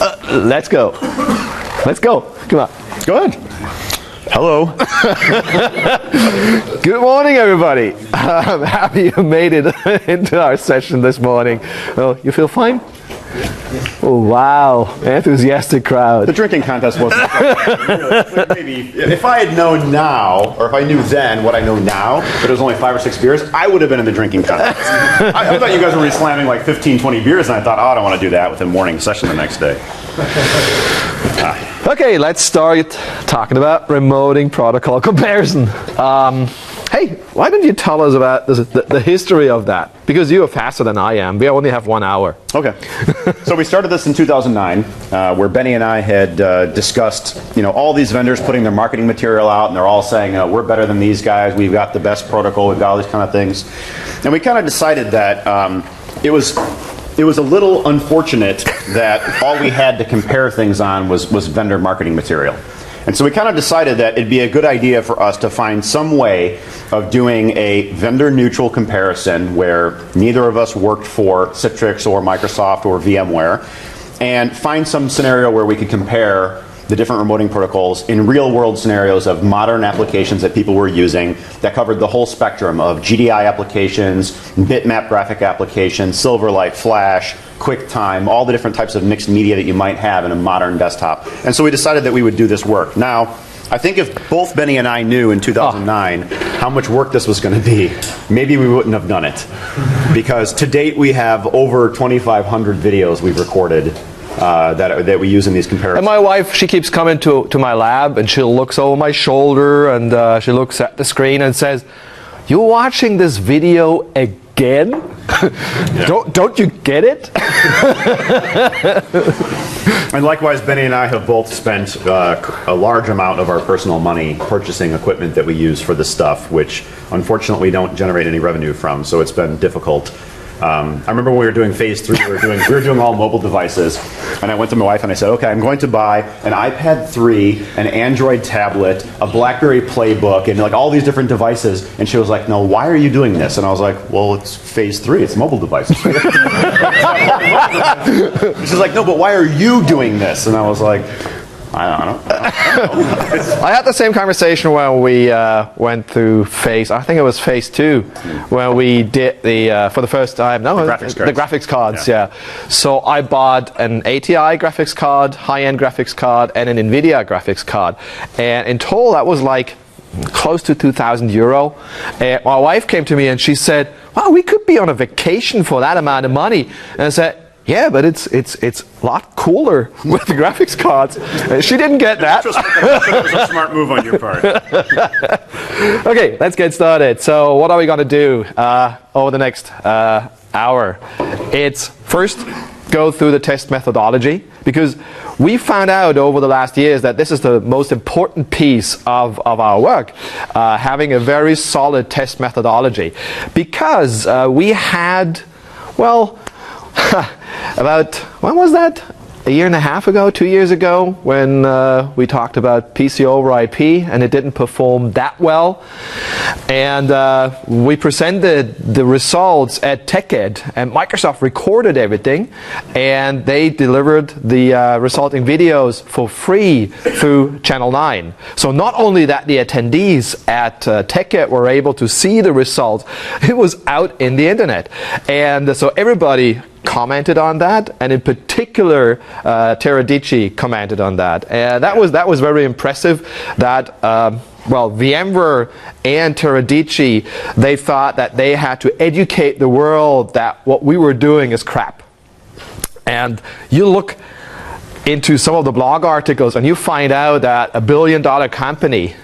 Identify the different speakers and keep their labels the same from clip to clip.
Speaker 1: Let's go. Let's go. Come on.
Speaker 2: Go ahead. Hello.
Speaker 1: Good morning, everybody. I'm happy you made it into our session this morning. Oh, you feel fine? Oh, wow. Enthusiastic crowd.
Speaker 2: The drinking contest wasn't really, maybe if I had known now, or if I knew then what I know now, but it was only 5 or 6 beers, I would have been in the drinking contest. I thought you guys were slamming like 15, 20 beers, and I thought, oh, I don't want to do that with a morning session the next day.
Speaker 1: Okay, let's start talking about remoting protocol comparison. Hey, why don't you tell us about the history of that? Because you are faster than I am. We only have 1 hour.
Speaker 2: Okay. So we started this in 2009, where Benny and I had discussed, all these vendors putting their marketing material out, and they're all saying, we're better than these guys, we've got the best protocol, we've got all these kind of things. And we kind of decided that it was a little unfortunate that all we had to compare things on was vendor marketing material. And so we kind of decided that it'd be a good idea for us to find some way of doing a vendor-neutral comparison where neither of us worked for Citrix or Microsoft or VMware, and find some scenario where we could compare the different remoting protocols in real-world scenarios of modern applications that people were using that covered the whole spectrum of GDI applications, bitmap graphic applications, Silverlight, Flash, QuickTime, all the different types of mixed media that you might have in a modern desktop. And so we decided that we would do this work. Now, I think if both Benny and I knew in 2009 how much work this was going to be, maybe we wouldn't have done it. Because to date we have over 2,500 videos we've recorded that we use in these comparisons.
Speaker 1: And my wife, she keeps coming to my lab, and she looks over my shoulder, and she looks at the screen and says, "You're watching this video again? Yeah. Don't you get it?"
Speaker 2: And likewise, Benny and I have both spent a large amount of our personal money purchasing equipment that we use for this stuff, which unfortunately don't generate any revenue from, so it's been difficult. I remember when we were doing phase 3, we were doing all mobile devices, and I went to my wife and I said, okay, I'm going to buy an iPad 3, an Android tablet, a BlackBerry Playbook, and like all these different devices. And she was like, no, why are you doing this? And I was like, well, it's phase 3, it's mobile devices. She's like, no, but why are you doing this? And I was like, I don't know.
Speaker 1: I had the same conversation when we went through phase 2, when we did for the first time, the graphics cards, yeah. So I bought an ATI graphics card, high-end graphics card, and an NVIDIA graphics card. And in total, that was like close to €2,000. And my wife came to me and she said, wow, we could be on a vacation for that amount of money. And I said, yeah, but it's a lot cooler with the graphics cards. She didn't get that.
Speaker 2: That was a smart move on your part.
Speaker 1: Okay, let's get started. So what are we going to do over the next hour? It's first go through the test methodology, because we found out over the last years that this is the most important piece of our work, having a very solid test methodology. Because we had, well, about, when was that? A year and a half ago, 2 years ago, when we talked about PC over IP, and it didn't perform that well. And we presented the results at TechEd, and Microsoft recorded everything, and they delivered the resulting videos for free through Channel 9. So not only that the attendees at TechEd were able to see the results, it was out in the internet. And so everybody commented on that, and in particular Teradici commented on that, and that was very impressive. That VMware and Teradici, they thought that they had to educate the world that what we were doing is crap. And you look into some of the blog articles and you find out that a $1 billion company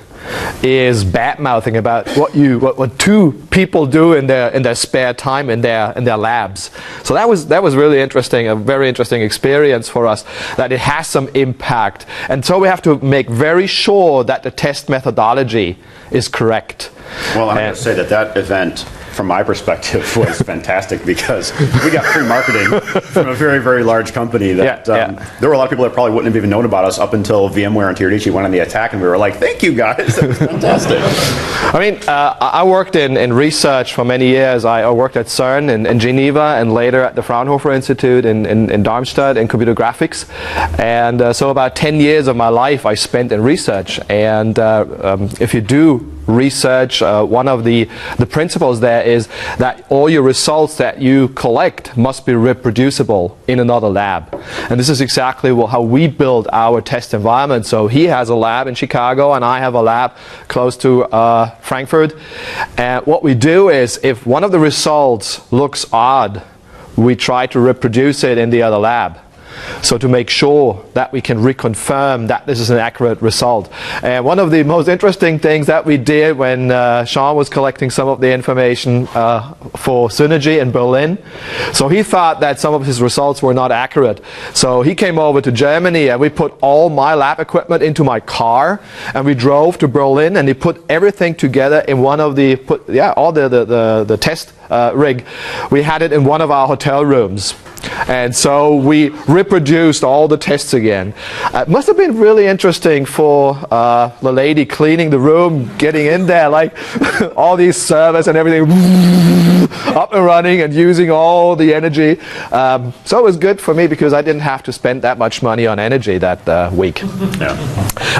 Speaker 1: is bad-mouthing about what two people do in their spare time in their labs. So that was really interesting, a very interesting experience for us, that it has some impact. And so we have to make very sure that the test methodology is correct.
Speaker 2: Well, I'm going to say that event from my perspective, was fantastic because we got free marketing from a very, very large company that there were a lot of people that probably wouldn't have even known about us up until VMware and Teradicci went on the attack, and we were like, thank you guys, that was fantastic.
Speaker 1: I mean, I worked in research for many years. I worked at CERN in Geneva and later at the Fraunhofer Institute in Darmstadt in computer graphics. And so about 10 years of my life I spent in research. And if you do research, one of the principles there is that all your results that you collect must be reproducible in another lab. And this is exactly how we build our test environment. So he has a lab in Chicago and I have a lab close to Frankfurt. And what we do is if one of the results looks odd, we try to reproduce it in the other lab. So to make sure that we can reconfirm that this is an accurate result. And one of the most interesting things that we did when Sean was collecting some of the information for Synergy in Berlin, so he thought that some of his results were not accurate. So he came over to Germany and we put all my lab equipment into my car and we drove to Berlin and he put everything together in one of the, all the test rig. We had it in one of our hotel rooms. And so we reproduced all the tests again. It must have been really interesting for the lady cleaning the room, getting in there, like all these servers and everything up and running and using all the energy. So it was good for me because I didn't have to spend that much money on energy that week. Yeah.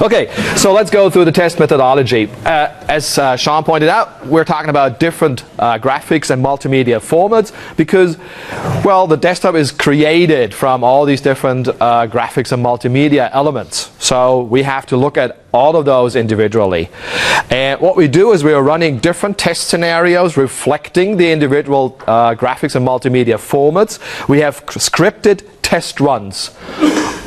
Speaker 1: Okay, so let's go through the test methodology. As Sean pointed out, we're talking about different graphics and multimedia formats because, well, the desktop is created from all these different graphics and multimedia elements. So we have to look at all of those individually. And what we do is we are running different test scenarios reflecting the individual graphics and multimedia formats. We have scripted test runs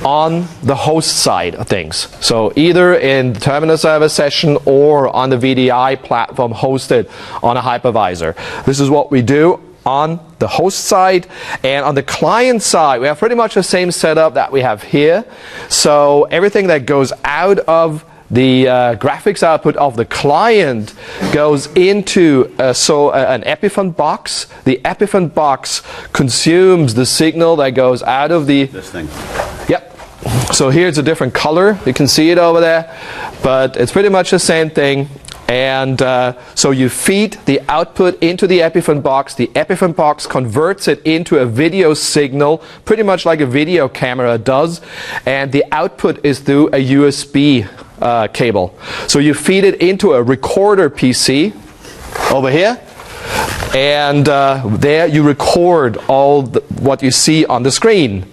Speaker 1: on the host side of things. So either in the terminal server session or on the VDI platform hosted on a hypervisor. This is what we do on the host side. And on the client side, we have pretty much the same setup that we have here. So everything that goes out of the graphics output of the client goes into an Epiphan box. The Epiphan box consumes the signal that goes out of the...
Speaker 2: This thing.
Speaker 1: Yep. So here's a different color. You can see it over there. But it's pretty much the same thing. And so you feed the output into the Epiphan box. The Epiphan box converts it into a video signal, pretty much like a video camera does. And the output is through a USB cable. So you feed it into a recorder PC over here. And there you record all what you see on the screen.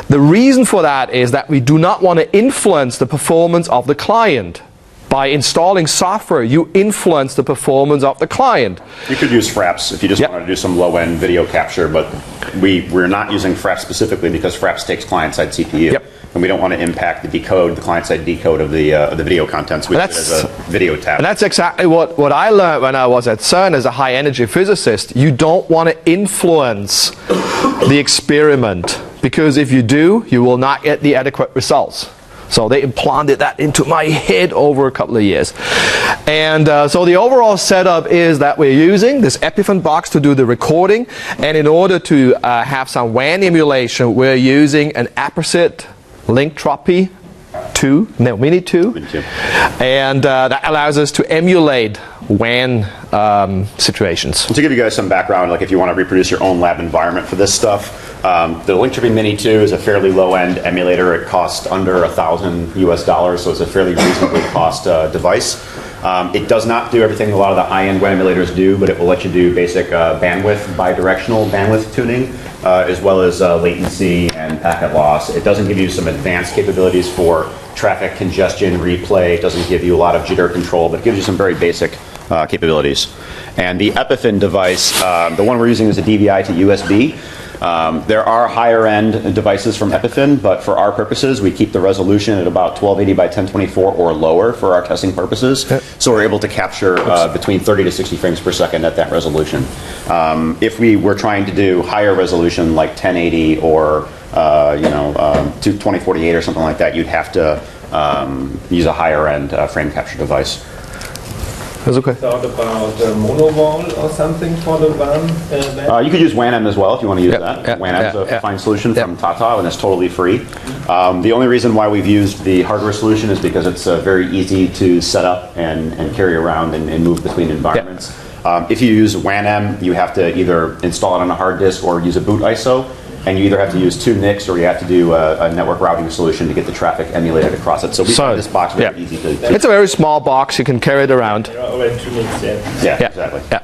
Speaker 1: The reason for that is that we do not want to influence the performance of the client. By installing software, you influence the performance of the client.
Speaker 2: You could use Fraps if you just wanted to do some low-end video capture, but we're not using Fraps specifically because Fraps takes client-side CPU. And we don't want to impact the client-side decode of the video contents. We use it as a video tab.
Speaker 1: And that's exactly what I learned when I was at CERN as a high-energy physicist. You don't want to influence the experiment because if you do, you will not get the adequate results. So they implanted that into my head over a couple of years. And so the overall setup is that we're using this Epiphan box to do the recording. And in order to have some WAN emulation, we're using an apposite Linktropy 2, no, Mini 2. And that allows us to emulate WAN situations.
Speaker 2: To give you guys some background, like if you want to reproduce your own lab environment for this stuff, the Linktropy Mini 2 is a fairly low-end emulator. It costs under $1,000 US, so it's a fairly reasonably cost device. It does not do everything a lot of the high-end WAN emulators do, but it will let you do basic bandwidth, bidirectional bandwidth tuning, as well as latency and packet loss. It doesn't give you some advanced capabilities for traffic congestion replay. It doesn't give you a lot of jitter control, but it gives you some very basic capabilities. And the Epiphan device, the one we're using is a DVI to USB. There are higher end devices from Epiphan, but for our purposes, we keep the resolution at about 1280 by 1024 or lower for our testing purposes. So we're able to capture between 30 to 60 frames per second at that resolution. If we were trying to do higher resolution like 1080 or 2048 or something like that, you'd have to use a higher end frame capture device.
Speaker 1: That's okay.
Speaker 3: Thought about monowall or something for the WAN?
Speaker 2: You could use WAN-M as well if you want to use
Speaker 1: Yep,
Speaker 2: that.
Speaker 1: yep,
Speaker 2: WAN-M is
Speaker 1: yep,
Speaker 2: a fine solution
Speaker 1: yep.
Speaker 2: from Tata, and it's totally free. The only reason why we've used the hardware solution is because it's very easy to set up and carry around and move between environments. If you use WAN-M, you have to either install it on a hard disk or use a boot ISO. And you either have to use 2 NICs or you have to do a network routing solution to get the traffic emulated across it. So we find this box very easy to
Speaker 1: It's a very small box. You can carry it around.
Speaker 3: There are already 2 NICs,
Speaker 2: Yeah, exactly.
Speaker 1: Yeah.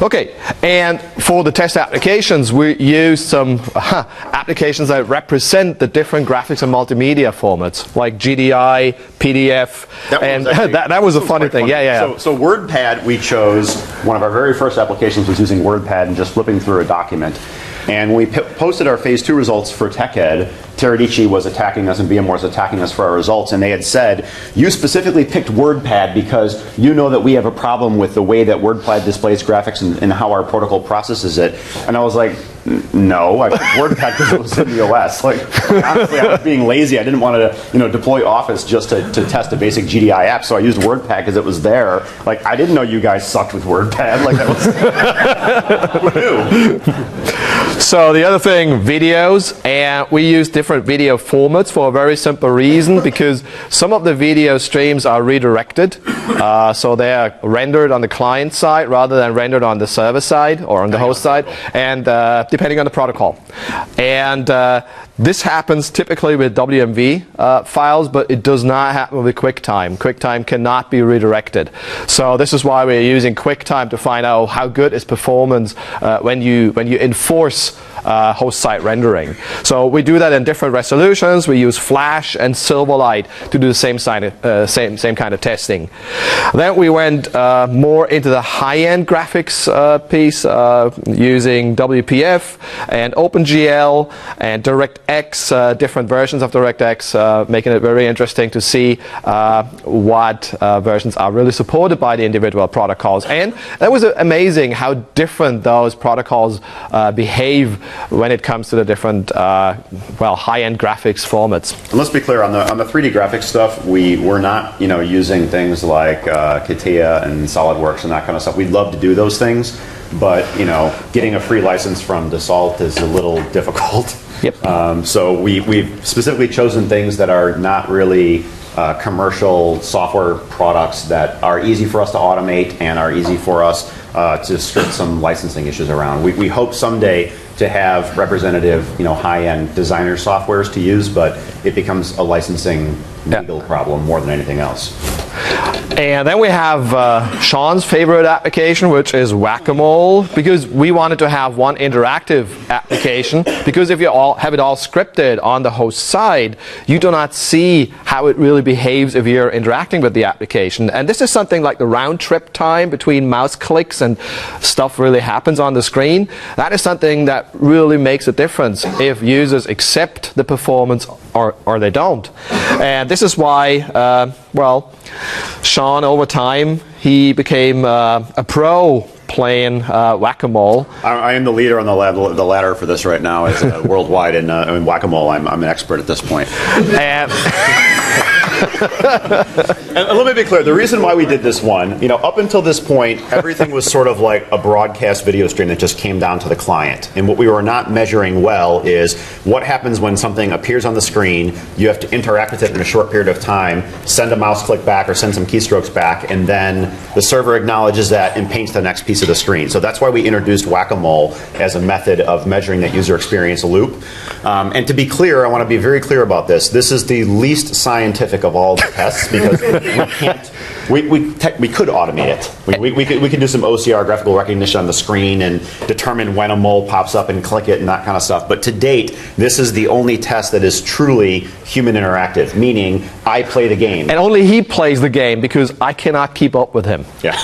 Speaker 1: Okay, and for the test applications, we use some applications that represent the different graphics and multimedia formats, like GDI, PDF, and that was a funny thing. Yeah.
Speaker 2: So WordPad, we chose, one of our very first applications was using WordPad and just flipping through a document. And when we posted our phase 2 results for TechEd, Teradici was attacking us and VMware was attacking us for our results, and they had said, you specifically picked WordPad because you know that we have a problem with the way that WordPad displays graphics and how our protocol processes it. And I was like, no, I picked WordPad because it was in the OS. Like, honestly, I was being lazy. I didn't want to deploy Office just to test a basic GDI app, so I used WordPad because it was there. Like, I didn't know you guys sucked with WordPad. Like, that was who knew?
Speaker 1: So the other thing, videos, and we use different video formats for a very simple reason, because some of the video streams are redirected, so they are rendered on the client side rather than rendered on the server side or on the host side, and depending on the protocol. And this happens typically with WMV files, but it does not happen with QuickTime. QuickTime cannot be redirected. So this is why we're using QuickTime to find out how good is performance when you enforce host site rendering. So we do that in different resolutions. We use Flash and Silverlight to do the same kind of testing. Then we went more into the high-end graphics piece using WPF and OpenGL and DirectX, different versions of DirectX, making it very interesting to see what versions are really supported by the individual protocols. And that was amazing how different those protocols behave when it comes to the different high-end graphics formats.
Speaker 2: And let's be clear, on the 3D graphics stuff, we're not using things like CATIA and SolidWorks and that kind of stuff. We'd love to do those things, but getting a free license from Dassault is a little difficult.
Speaker 1: Yep.
Speaker 2: So we've specifically chosen things that are not really commercial software products that are easy for us to automate and are easy for us to script some licensing issues around. We hope someday to have representative, high-end designer softwares to use, but it becomes a licensing legal problem more than anything else.
Speaker 1: And then we have Sean's favorite application, which is Whack-A-Mole, because we wanted to have one interactive application, because if you have it all scripted on the host side, you do not see how it really behaves if you're interacting with the application. And this is something like the round trip time between mouse clicks and stuff really happens on the screen. That is something that really makes a difference if users accept the performance or they don't. And this is why, Sean, over time, he became a pro playing Whack-A-Mole.
Speaker 2: I am the leader on the ladder for this right now. As worldwide in Whack-A-Mole, I'm an expert at this point. And let me be clear, the reason why we did this one, up until this point, everything was sort of like a broadcast video stream that just came down to the client. And what we were not measuring well is what happens when something appears on the screen, you have to interact with it in a short period of time, send a mouse click back or send some keystrokes back, and then the server acknowledges that and paints the next piece of the screen. So that's why we introduced Whack-A-Mole as a method of measuring that user experience loop. And to be clear, I want to be very clear about this. This is the least scientific of all the tests because we could automate it. We could do some OCR, graphical recognition on the screen, and determine when a mole pops up and click it and that kind of stuff. But to date, this is the only test that is truly human interactive, meaning I play the game.
Speaker 1: And only he plays the game because I cannot keep up with him.
Speaker 2: Yeah,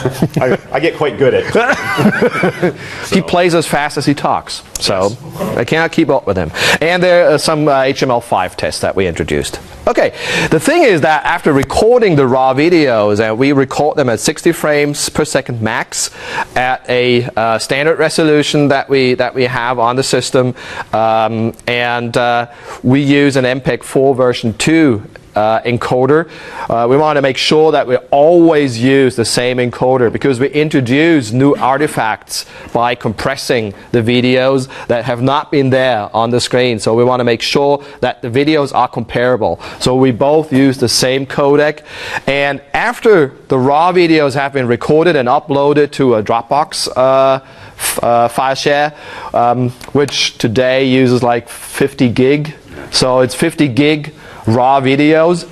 Speaker 2: I get quite good at it.
Speaker 1: He plays as fast as he talks, so I cannot keep up with him. And there are some HTML5 tests that we introduced. Okay, the thing is that after recording the raw videos, and we record them at 60 frames per second max at a standard resolution that we have on the system, and we use an MPEG 4 version 2 encoder. We want to make sure that we always use the same encoder because we introduce new artifacts by compressing the videos that have not been there on the screen. So we want to make sure that the videos are comparable. So we both use the same codec. And after the raw videos have been recorded and uploaded to a Dropbox file share, which today uses like 50 gig. So it's 50 gig raw videos,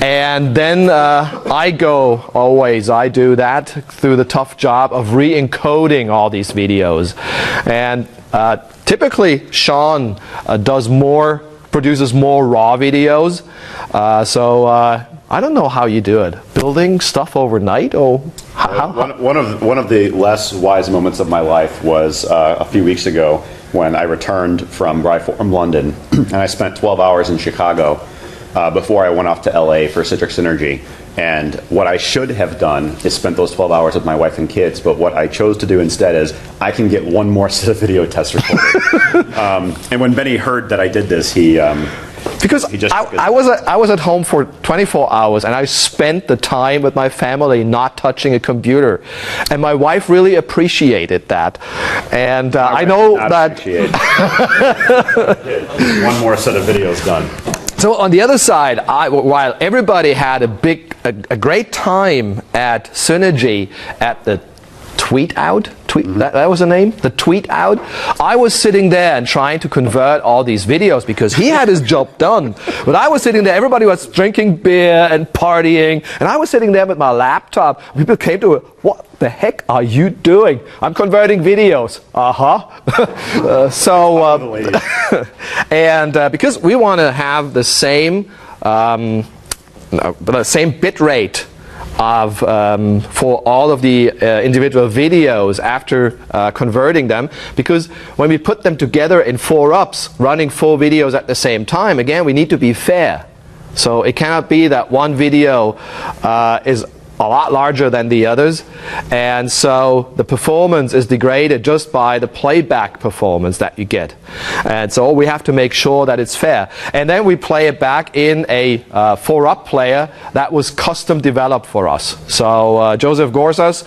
Speaker 1: and then I do that through the tough job of re-encoding all these videos. And typically Sean produces more raw videos, so I don't know how you do it. Building stuff overnight, or how?
Speaker 2: One of the less wise moments of my life was a few weeks ago when I returned from London, and I spent 12 hours in Chicago before I went off to LA for Citrix Synergy. And what I should have done is spent those 12 hours with my wife and kids, but what I chose to do instead is I can get one more set of video tests recorded. And when Benny heard that I did this,
Speaker 1: because I was at home for 24 hours and I spent the time with my family not touching a computer, and my wife really appreciated that. And I know that
Speaker 2: one more set of videos done.
Speaker 1: So on the other side, while everybody had a great time at Synergy at the tweet out, that was the name, the tweet out, I was sitting there and trying to convert all these videos because he had his job done. But I was sitting there, everybody was drinking beer and partying, and I was sitting there with my laptop. People came to it, what the heck are you doing? I'm converting videos. And because we want to have the same bit rate for all of the individual videos after converting them, because when we put them together in 4-ups, running 4 videos at the same time, again, we need to be fair. So it cannot be that one video is a lot larger than the others, and so the performance is degraded just by the playback performance that you get. And so we have to make sure that it's fair. And then we play it back in a 4-up player that was custom developed for us. So Joseph Gorsas,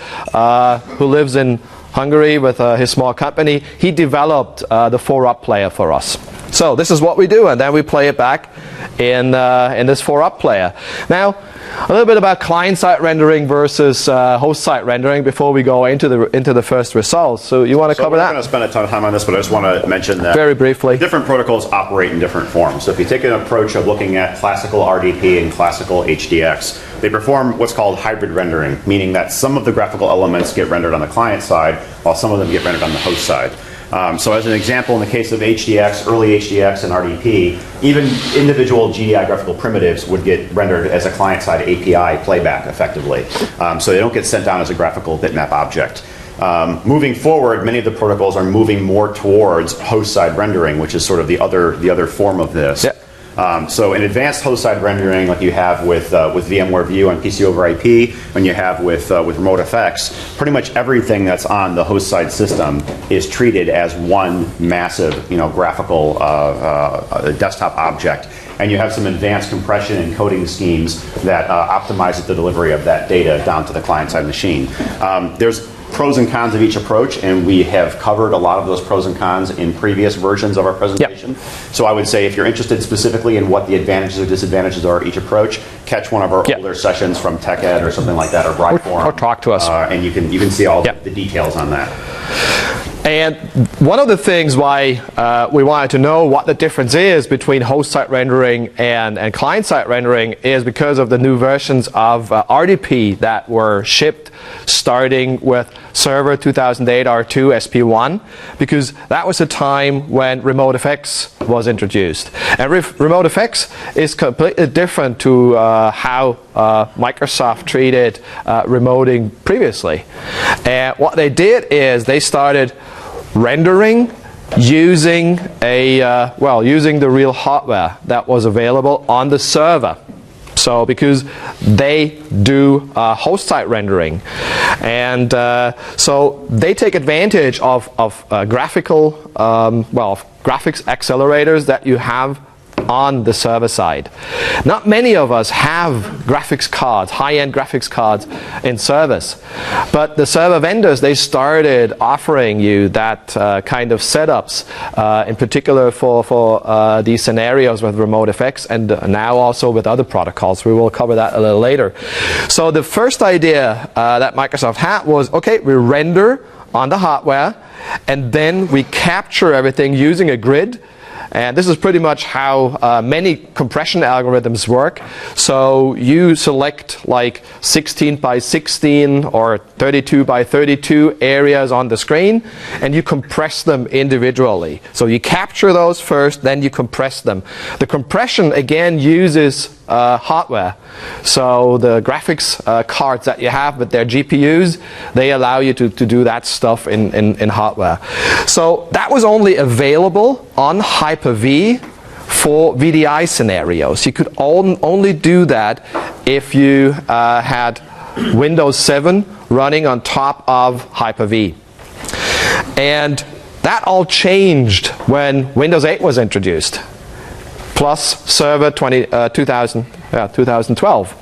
Speaker 1: who lives in Hungary with his small company, he developed the 4-up player for us. So this is what we do, and then we play it back in this 4-up player. Now, a little bit about client-side rendering versus host-side rendering before we go into the first results. So you want to cover that?
Speaker 2: I'm not going to spend a ton of time on this, but I just want to mention that
Speaker 1: very briefly,
Speaker 2: different protocols operate in different forms. So if you take an approach of looking at classical RDP and classical HDX, they perform what's called hybrid rendering, meaning that some of the graphical elements get rendered on the client side, while some of them get rendered on the host side. So as an example, in the case of HDX, early HDX and RDP, even individual GDI graphical primitives would get rendered as a client-side API playback effectively. So they don't get sent down as a graphical bitmap object. Moving forward, many of the protocols are moving more towards host-side rendering, which is sort of the other form of this. Yep. So in advanced host-side rendering, like you have with VMware View on PC over IP, and you have with RemoteFX, pretty much everything that's on the host-side system is treated as one massive, graphical desktop object. And you have some advanced compression and coding schemes that optimize the delivery of that data down to the client-side machine. There's pros and cons of each approach, and we have covered a lot of those pros and cons in previous versions of our presentation. Yep. So I would say if you're interested specifically in what the advantages or disadvantages are of each approach, catch one of our older sessions from TechEd or something like that, or Brideform.
Speaker 1: Or talk to us.
Speaker 2: And you can see all the details on that.
Speaker 1: And one of the things why we wanted to know what the difference is between host-side rendering and client-side rendering is because of the new versions of RDP that were shipped starting with Server 2008 R2 SP1, because that was a time when RemoteFX was introduced. And RemoteFX is completely different to how Microsoft treated remoting previously. And what they did is they started rendering using using the real hardware that was available on the server. So because they do host-side rendering, and so they take advantage of graphical graphics accelerators that you have on the server side. Not many of us have graphics cards, high-end graphics cards in service, but the server vendors, they started offering you that kind of setups, in particular for these scenarios with RemoteFX, and now also with other protocols. We will cover that a little later. So the first idea that Microsoft had was, okay, we render on the hardware, and then we capture everything using a grid. And this is pretty much how many compression algorithms work. So you select like 16 by 16 or 32 by 32 areas on the screen, and you compress them individually. So you capture those first, then you compress them. The compression, again, uses hardware. So the graphics cards that you have with their GPUs, they allow you to do that stuff in hardware. So that was only available on Hyper-V for VDI scenarios. You could only do that if you had Windows 7 running on top of Hyper-V. And that all changed when Windows 8 was introduced, plus Server 2012.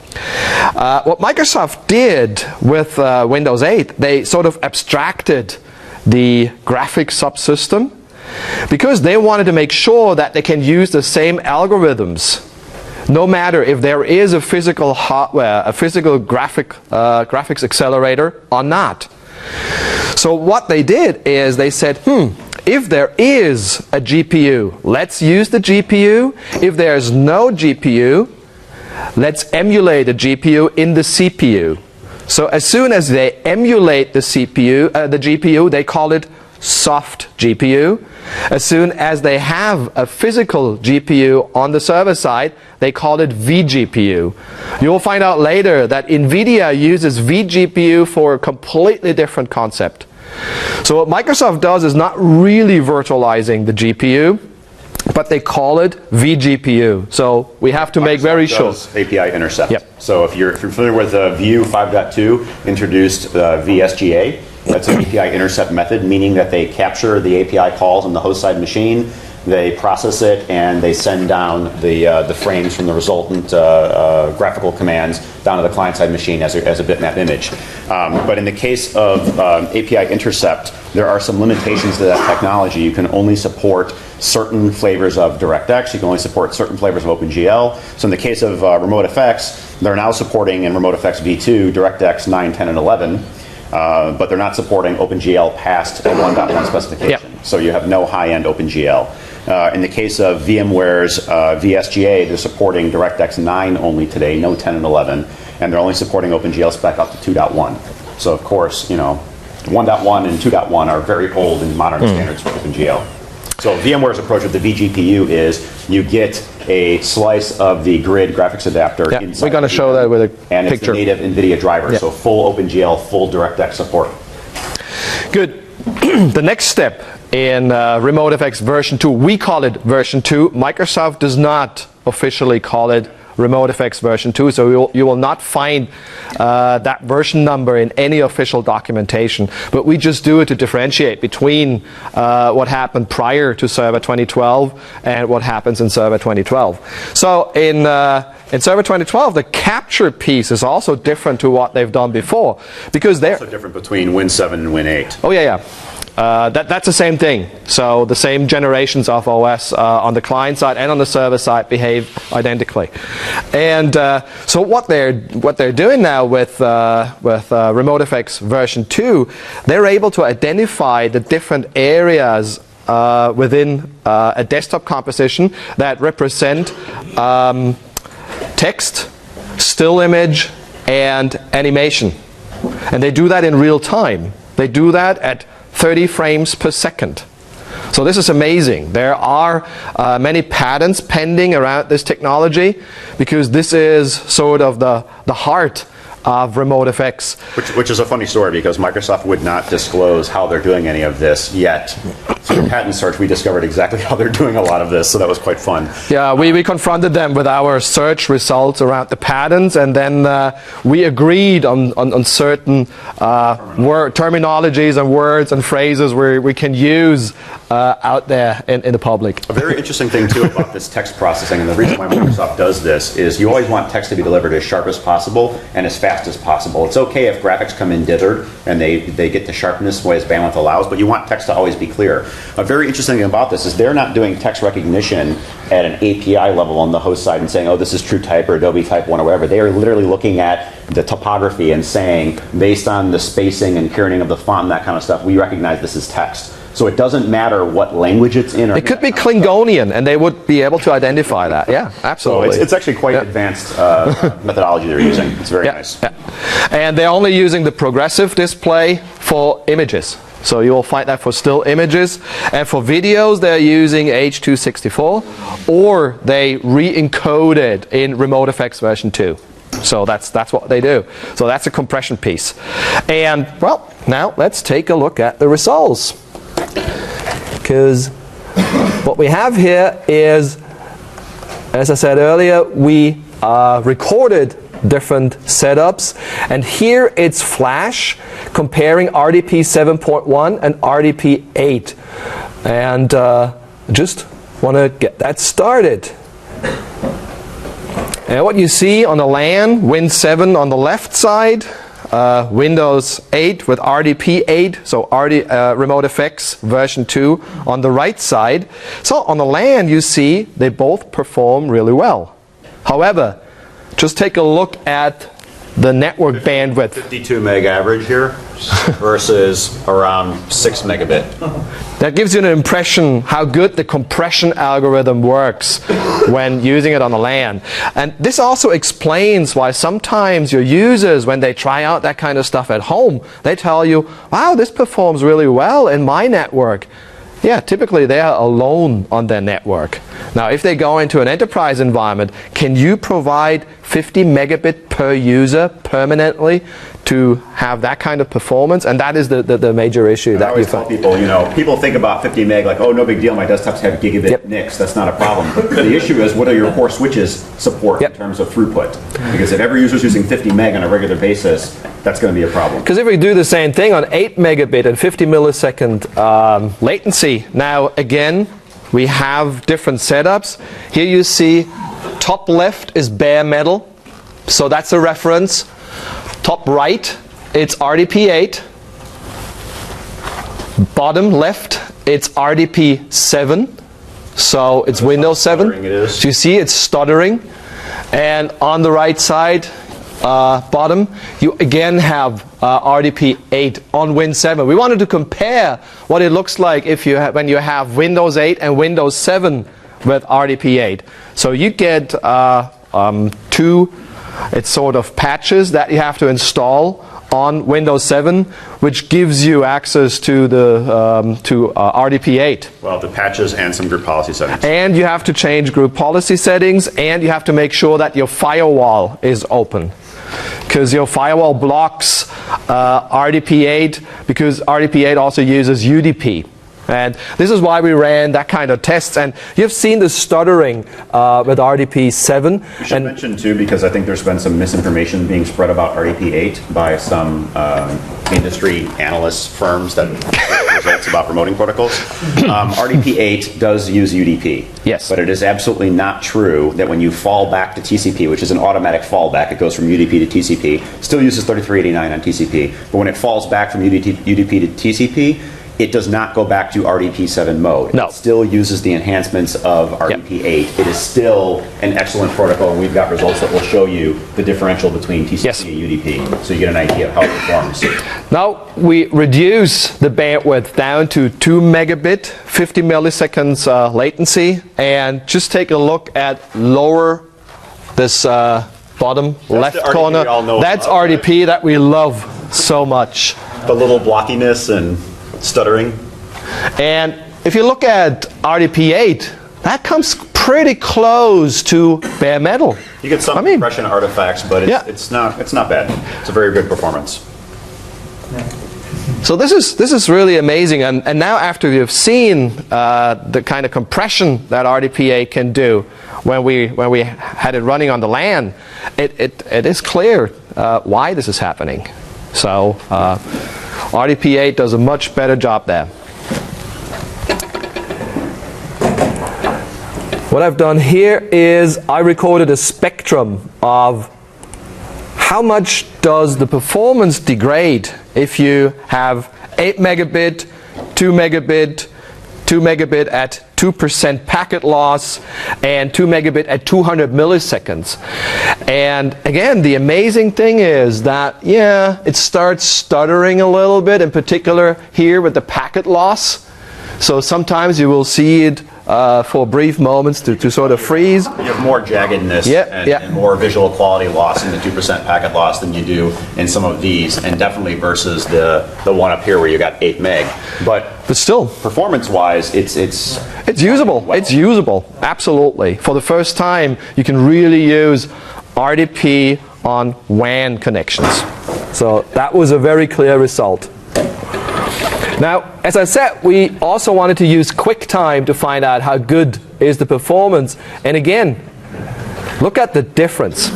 Speaker 1: What Microsoft did with Windows 8, they sort of abstracted the graphics subsystem because they wanted to make sure that they can use the same algorithms no matter if there is a physical hardware, a physical graphics accelerator or not. So what they did is they said, if there is a GPU, let's use the GPU. If there's no GPU, let's emulate a GPU in the CPU. So as soon as they emulate the GPU, they call it soft GPU. As soon as they have a physical GPU on the server side, they call it vGPU. You'll find out later that NVIDIA uses vGPU for a completely different concept. So what Microsoft does is not really virtualizing the GPU, but they call it vGPU. So we have to make very sure.
Speaker 2: API intercept.
Speaker 1: Yep.
Speaker 2: So if you're familiar with Vue 5.2, introduced VSGA. That's an API intercept method, meaning that they capture the API calls on the host side machine, they process it, and they send down the frames from the resultant graphical commands down to the client side machine as a bitmap image. But in the case of API intercept, there are some limitations to that technology. You can only support certain flavors of DirectX. You can only support certain flavors of OpenGL. So in the case of RemoteFX, they're now supporting in RemoteFX v2 DirectX 9, 10, and 11. But they're not supporting OpenGL past 1.1 specification.
Speaker 1: Yep.
Speaker 2: So you have no high-end OpenGL. In the case of VMware's VSGA, they're supporting DirectX 9 only today, no 10 and 11, and they're only supporting OpenGL spec up to 2.1. So of course, 1.1 and 2.1 are very old and modern standards for OpenGL. So VMware's approach with the vGPU is you get a slice of the grid graphics adapter inside.
Speaker 1: We're going to show that with a
Speaker 2: and
Speaker 1: picture.
Speaker 2: It's the native NVIDIA driver, so full OpenGL, full DirectX support.
Speaker 1: Good. The next step in RemoteFX version 2, we call it version 2. Microsoft does not officially call it RemoteFX version 2, so you will not find that version number in any official documentation. But we just do it to differentiate between what happened prior to Server 2012 and what happens in Server 2012. So in Server 2012, the capture piece is also different to what they've done before, because they're
Speaker 2: also different between Win 7 and Win 8.
Speaker 1: Oh yeah. That's the same thing. So the same generations of OS on the client side and on the server side behave identically. And so what they're doing now with RemoteFX version 2, they're able to identify the different areas within a desktop composition that represent text, still image, and animation. And they do that in real time. They do that at 30 frames per second. So this is amazing. There are many patents pending around this technology because this is sort of the heart of RemoteFX.
Speaker 2: Which is a funny story because Microsoft would not disclose how they're doing any of this yet. Through patent search, we discovered exactly how they're doing a lot of this, so that was quite fun.
Speaker 1: Yeah, we confronted them with our search results around the patents, and then we agreed on certain terminologies and words and phrases where we can use out there in the public.
Speaker 2: A very interesting thing too about this text processing, and the reason why Microsoft does this, is you always want text to be delivered as sharp as possible and as fast as possible. It's okay if graphics come in dithered and they get the sharpness as bandwidth allows, but you want text to always be clear. A very interesting thing about this is they're not doing text recognition at an API level on the host side and saying, oh, this is TrueType or Adobe Type 1 or whatever. They are literally looking at the topography and saying, based on the spacing and kerning of the font and that kind of stuff, we recognize this as text. So it doesn't matter what language it's in. Or
Speaker 1: it could be Klingonian, and they would be able to identify that. Yeah, absolutely.
Speaker 2: So it's actually quite advanced methodology they're using. It's very nice.
Speaker 1: Yeah. And they're only using the progressive display for images. So you will find that for still images. And for videos, they're using H.264, or they re-encode it in RemoteFX version 2. So that's what they do. So that's a compression piece. And, well, now let's take a look at the results. Because what we have here is, as I said earlier, we recorded different setups, and here it's Flash comparing RDP 7.1 and RDP 8, and just want to get that started. And what you see on the LAN, Win 7 on the left side, Windows 8 with RDP 8, so RemoteFX version 2 on the right side. So on the LAN, you see they both perform really well. However, just take a look at the network bandwidth.
Speaker 2: 52 meg average here versus around 6 megabit.
Speaker 1: That gives you an impression how good the compression algorithm works when using it on the LAN. And this also explains why sometimes your users, when they try out that kind of stuff at home, they tell you, wow, this performs really well in my network. Yeah, typically they are alone on their network. Now, if they go into an enterprise environment, can you provide 50 megabit per user permanently to have that kind of performance? And that is the major issue that
Speaker 2: I always tell people, people think about 50 meg like, oh, no big deal, my desktops have gigabit NICs. That's not a problem. The issue is, what do your core switches support in terms of throughput? Because if every user is using 50 meg on a regular basis, that's going to be a problem.
Speaker 1: Because if we do the same thing on 8 megabit and 50 millisecond latency, now again, we have different setups. Here you see top left is bare metal, so that's a reference. Top right, it's RDP 8. Bottom left, it's RDP 7. So it's Windows 7. So you see it's stuttering. And on the right side, bottom, you again have RDP 8 on Win 7. We wanted to compare what it looks like if you when you have Windows 8 and Windows 7 with RDP 8. So you get two, it's sort of patches that you have to install on Windows 7, which gives you access to the RDP 8.
Speaker 2: Well, the patches and some group policy settings.
Speaker 1: And you have to change group policy settings, and you have to make sure that your firewall is open. Because your firewall blocks RDP 8, because RDP 8 also uses UDP. And this is why we ran that kind of tests. And you've seen the stuttering with RDP 7.
Speaker 2: We should mention, too, because I think there's been some misinformation being spread about RDP 8 by some industry analyst firms that results about remoting protocols. RDP 8 does use UDP.
Speaker 1: Yes.
Speaker 2: But it is absolutely not true that when you fall back to TCP, which is an automatic fallback, it goes from UDP to TCP, still uses 3389 on TCP. But when it falls back from UDP to TCP, it does not go back to RDP 7 mode.
Speaker 1: No.
Speaker 2: It still uses the enhancements of RDP 8. It is still an excellent protocol, and we've got results that will show you the differential between TCP and UDP, so you get an idea of how it performs.
Speaker 1: Now we reduce the bandwidth down to 2 megabit, 50 milliseconds latency, and just take a look at lower this bottom left corner. That's RDP that we love so much.
Speaker 2: The little blockiness and stuttering.
Speaker 1: And if you look at RDP 8, that comes pretty close to bare metal.
Speaker 2: You get some compression artifacts, but it's not bad. It's a very good performance.
Speaker 1: So this is really amazing. And now after you've seen the kind of compression that RDP 8 can do when we had it running on the LAN, it is clear why this is happening. So RDP 8 does a much better job there. What I've done here is I recorded a spectrum of how much does the performance degrade if you have 8 megabit, 2 megabit, 2 megabit at 2% packet loss, and 2 megabit at 200 milliseconds. And again, the amazing thing is that, yeah, it starts stuttering a little bit, in particular here with the packet loss. So sometimes you will see it for brief moments to sort of freeze.
Speaker 2: You have more jaggedness and more visual quality loss in the 2% packet loss than you do in some of these, and definitely versus the one up here where you got 8 meg. But
Speaker 1: still,
Speaker 2: performance-wise, it's
Speaker 1: usable. Well. It's usable, absolutely. For the first time, you can really use RDP on WAN connections. So that was a very clear result. Now, as I said, we also wanted to use QuickTime to find out how good is the performance. And again, look at the difference.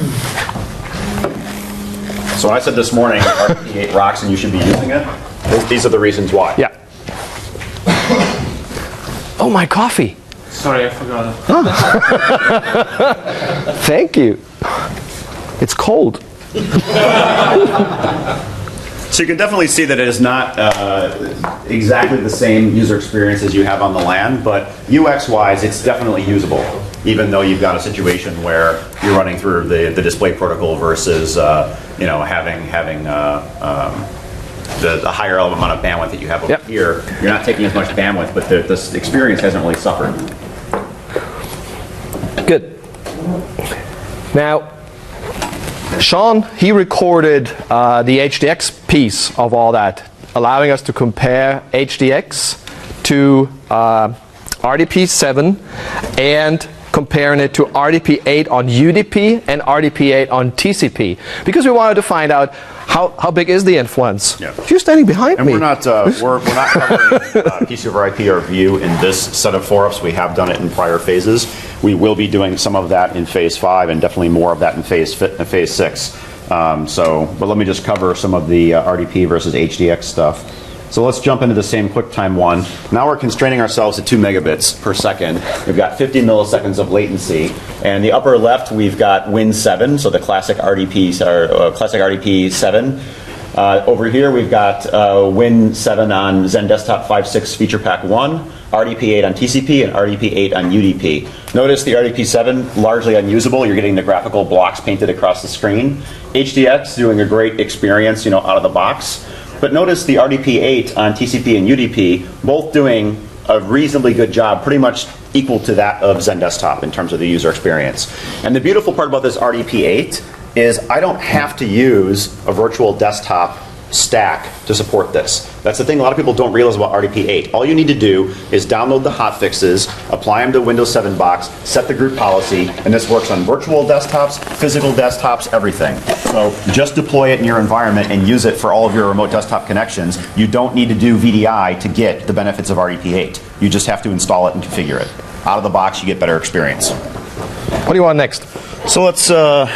Speaker 2: So I said this morning, RP8 rocks and you should be using it. These are the reasons why.
Speaker 1: Yeah. Oh, my coffee.
Speaker 3: Sorry, I forgot it.
Speaker 1: Oh. Thank you. It's cold.
Speaker 2: So you can definitely see that it is not exactly the same user experience as you have on the LAN, but UX-wise, it's definitely usable, even though you've got a situation where you're running through the display protocol versus having the higher amount of bandwidth that you have over here. You're not taking as much bandwidth, but this experience hasn't really suffered.
Speaker 1: Good. Now, Sean, he recorded the HDX piece of all that, allowing us to compare HDX to RDP7 and comparing it to RDP8 on UDP and RDP8 on TCP, because we wanted to find out how big is the influence. Yeah. You're standing behind me.
Speaker 2: And we're not covering piece over IP or view in this set of four-ups. We have done it in prior phases. We will be doing some of that in phase 5 and definitely more of that in phase 6. But let me just cover some of the RDP versus HDX stuff. So let's jump into the same QuickTime one. Now we're constraining ourselves to 2 megabits per second. We've got 50 milliseconds of latency. And the upper left, we've got Win7, so the classic RDP, classic RDP 7. Over here, we've got Win7 on Zen Desktop 5.6 Feature Pack 1, RDP8 on TCP, and RDP8 on UDP. Notice the RDP7 largely unusable. You're getting the graphical blocks painted across the screen. HDX doing a great experience, out of the box. But notice the RDP8 on TCP and UDP both doing a reasonably good job, pretty much equal to that of Zen Desktop in terms of the user experience. And the beautiful part about this RDP8 is I don't have to use a virtual desktop stack to support this. That's the thing a lot of people don't realize about RDP8. All you need to do is download the hotfixes, apply them to Windows 7 box, set the group policy, and this works on virtual desktops, physical desktops, everything. So just deploy it in your environment and use it for all of your remote desktop connections. You don't need to do VDI to get the benefits of RDP8. You just have to install it and configure it. Out of the box, you get better experience.
Speaker 1: What do you want next?
Speaker 2: So let's do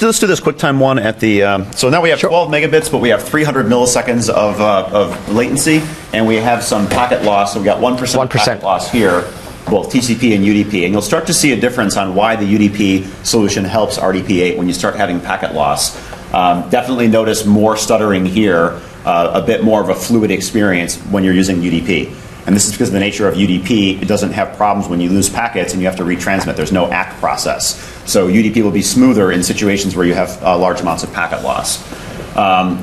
Speaker 2: this QuickTime one at the. So now we have 12 megabits, but we have 300 milliseconds of latency, and we have some packet loss. So we got 1% packet loss here, both TCP and UDP, and you'll start to see a difference on why the UDP solution helps RDP8 when you start having packet loss. Definitely notice more stuttering here, a bit more of a fluid experience when you're using UDP. And this is because of the nature of UDP. It doesn't have problems when you lose packets and you have to retransmit. There's no ACK process. So UDP will be smoother in situations where you have large amounts of packet loss.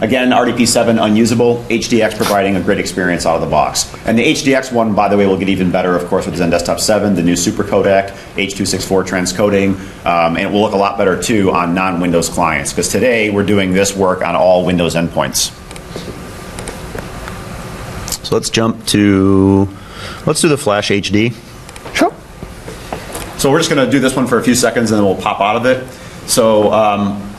Speaker 2: Again, RDP7 unusable, HDX providing a great experience out of the box. And the HDX one, by the way, will get even better, of course, with Zen Desktop 7, the new super codec, H.264 transcoding, and it will look a lot better, too, on non-Windows clients, because today we're doing this work on all Windows endpoints. So let's do the Flash HD.
Speaker 1: Sure.
Speaker 2: So we're just going to do this one for a few seconds and then we'll pop out of it. So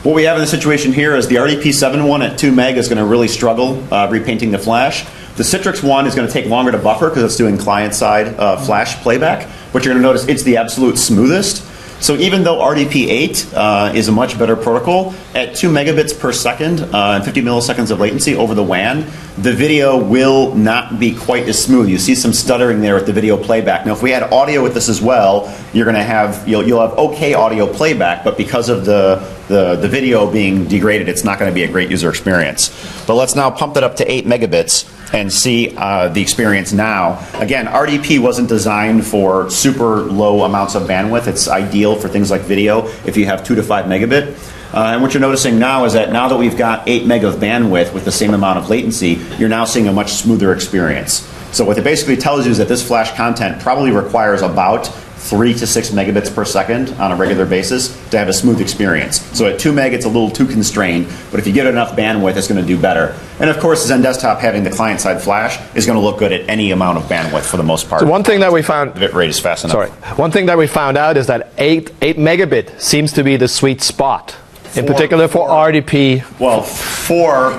Speaker 2: what we have in the situation here is the RDP7 one at 2 meg is going to really struggle repainting the Flash. The Citrix one is going to take longer to buffer because it's doing client-side Flash playback, but you're going to notice it's the absolute smoothest. So even though RDP8 is a much better protocol, at 2 megabits per second and 50 milliseconds of latency over the WAN, the video will not be quite as smooth. You see some stuttering there with the video playback. Now, if we had audio with this as well, you'll have okay audio playback, but because of the video being degraded, it's not going to be a great user experience. But let's now pump that up to 8 megabits and see the experience now. Again, RDP wasn't designed for super low amounts of bandwidth. It's ideal for things like video if you have 2 to 5 megabit. And what you're noticing now is that now that we've got 8 meg of bandwidth with the same amount of latency, you're now seeing a much smoother experience. So what it basically tells you is that this flash content probably requires about 3 to 6 megabits per second on a regular basis to have a smooth experience. So at 2 meg, it's a little too constrained, but if you get enough bandwidth, it's going to do better. And of course, Zen Desktop having the client-side flash is going to look good at any amount of bandwidth for the most part.
Speaker 1: So one thing that we found,
Speaker 2: the bit rate is fast enough.
Speaker 1: Sorry, one thing that we found out is that 8 megabit seems to be the sweet spot. In particular for RDP.
Speaker 2: Well, for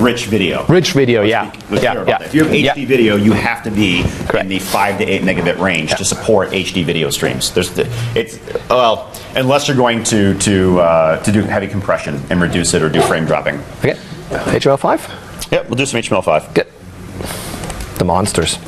Speaker 2: rich video.
Speaker 1: Rich video, yeah.
Speaker 2: If you have HD video, you have to be in the 5 to 8 megabit range to support HD video streams. Unless you're going to do heavy compression and reduce it or do frame dropping.
Speaker 1: Okay. HTML5?
Speaker 2: Yep, we'll do some HTML5.
Speaker 1: Good. The monsters.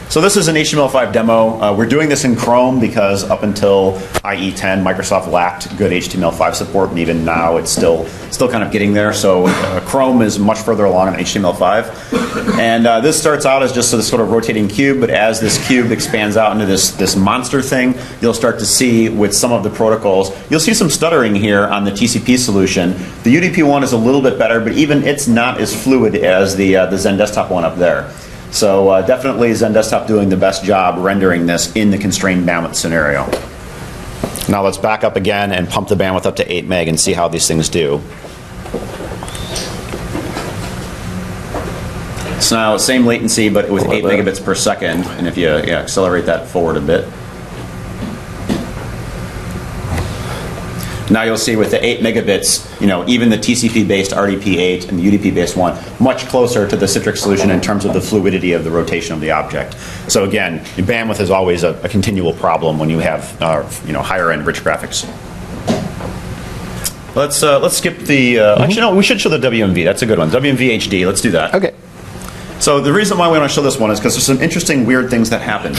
Speaker 2: So this is an HTML5 demo. We're doing this in Chrome because up until IE 10, Microsoft lacked good HTML5 support, and even now it's still kind of getting there. So Chrome is much further along on HTML5. And this starts out as just this sort of rotating cube, but as this cube expands out into this monster thing, you'll start to see with some of the protocols, you'll see some stuttering here on the TCP solution. The UDP one is a little bit better, but even it's not as fluid as the Zen Desktop one up there. So definitely Zen Desktop doing the best job rendering this in the constrained bandwidth scenario. Now let's back up again and pump the bandwidth up to 8 meg and see how these things do. So now same latency but with 8 megabits per second, and if you accelerate that forward a bit. Now you'll see with the 8 megabits, even the TCP-based RDP8 and the UDP-based one, much closer to the Citrix solution in terms of the fluidity of the rotation of the object. So again, bandwidth is always a continual problem when you have higher-end rich graphics. Let's skip the. Actually, no, we should show the WMV. That's a good one. WMV HD. Let's do that.
Speaker 1: Okay.
Speaker 2: So the reason why we want to show this one is because there's some interesting weird things that happen.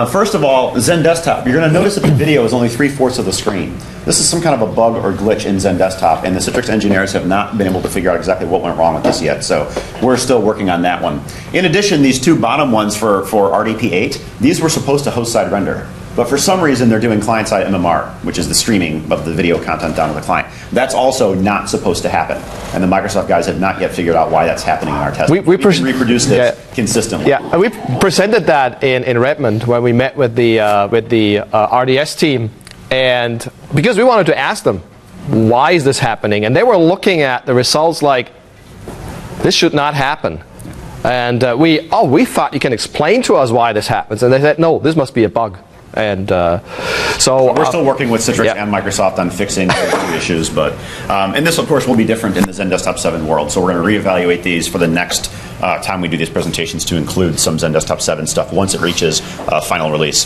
Speaker 2: First of all, Zen Desktop, you're going to notice that the video is only 3/4 of the screen. This is some kind of a bug or glitch in Zen Desktop, and the Citrix engineers have not been able to figure out exactly what went wrong with this yet, so we're still working on that one. In addition, these two bottom ones for RDP8, these were supposed to host-side render. But for some reason, they're doing client-side MMR, which is the streaming of the video content down to the client. That's also not supposed to happen. And the Microsoft guys have not yet figured out why that's happening in our testing. We can reproduce this consistently.
Speaker 1: Yeah, and we presented that in Redmond when we met with the RDS team. And because we wanted to ask them, why is this happening? And they were looking at the results like, this should not happen. And we thought you can explain to us why this happens. And they said, no, this must be a bug. And so
Speaker 2: we're still working with Citrix and Microsoft on fixing those two issues, but and this of course will be different in the Zen Desktop 7 world. So we're going to reevaluate these for the next time we do these presentations to include some Zen Desktop 7 stuff once it reaches final release.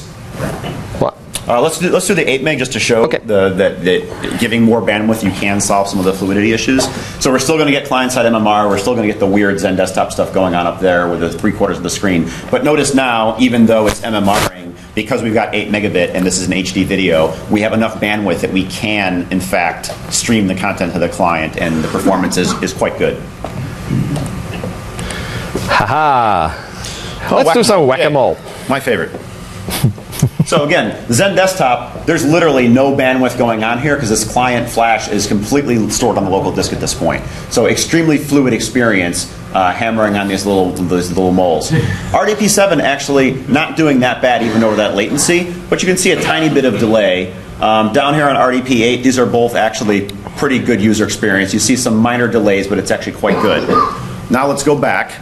Speaker 1: What?
Speaker 2: Let's do the 8 meg just to show that giving more bandwidth you can solve some of the fluidity issues. So we're still going to get client-side MMR. We're still going to get the weird Zen Desktop stuff going on up there with the 3/4 of the screen. But notice now, even though it's MMRing, because we've got 8 megabit and this is an HD video, we have enough bandwidth that we can, in fact, stream the content to the client, and the performance is quite good.
Speaker 1: Let's do some whack-a-mole.
Speaker 2: My favorite. So again, Zen Desktop, there's literally no bandwidth going on here because this client flash is completely stored on the local disk at this point. So extremely fluid experience hammering on these little moles. RDP7 actually not doing that bad even over that latency, but you can see a tiny bit of delay. Down here on RDP8, these are both actually pretty good user experience. You see some minor delays, but it's actually quite good. Now let's go back.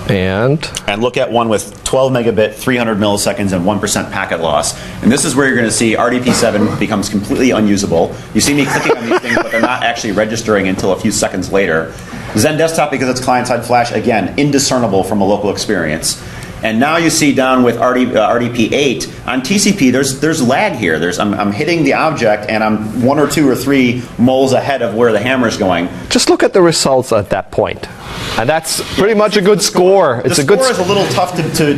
Speaker 2: And look at one with 12 megabit, 300 milliseconds, and 1% packet loss. And this is where you're going to see RDP7 becomes completely unusable. You see me clicking on these things, but they're not actually registering until a few seconds later. Zen Desktop, because it's client-side flash, again, indiscernible from a local experience. And now you see down with RDP8 on TCP, there's lag here. I'm hitting the object and I'm 1 or 2 or 3 moles ahead of where the hammer is going.
Speaker 1: Just look at the results at that point. And that's pretty much a good score.
Speaker 2: The score is a little tough to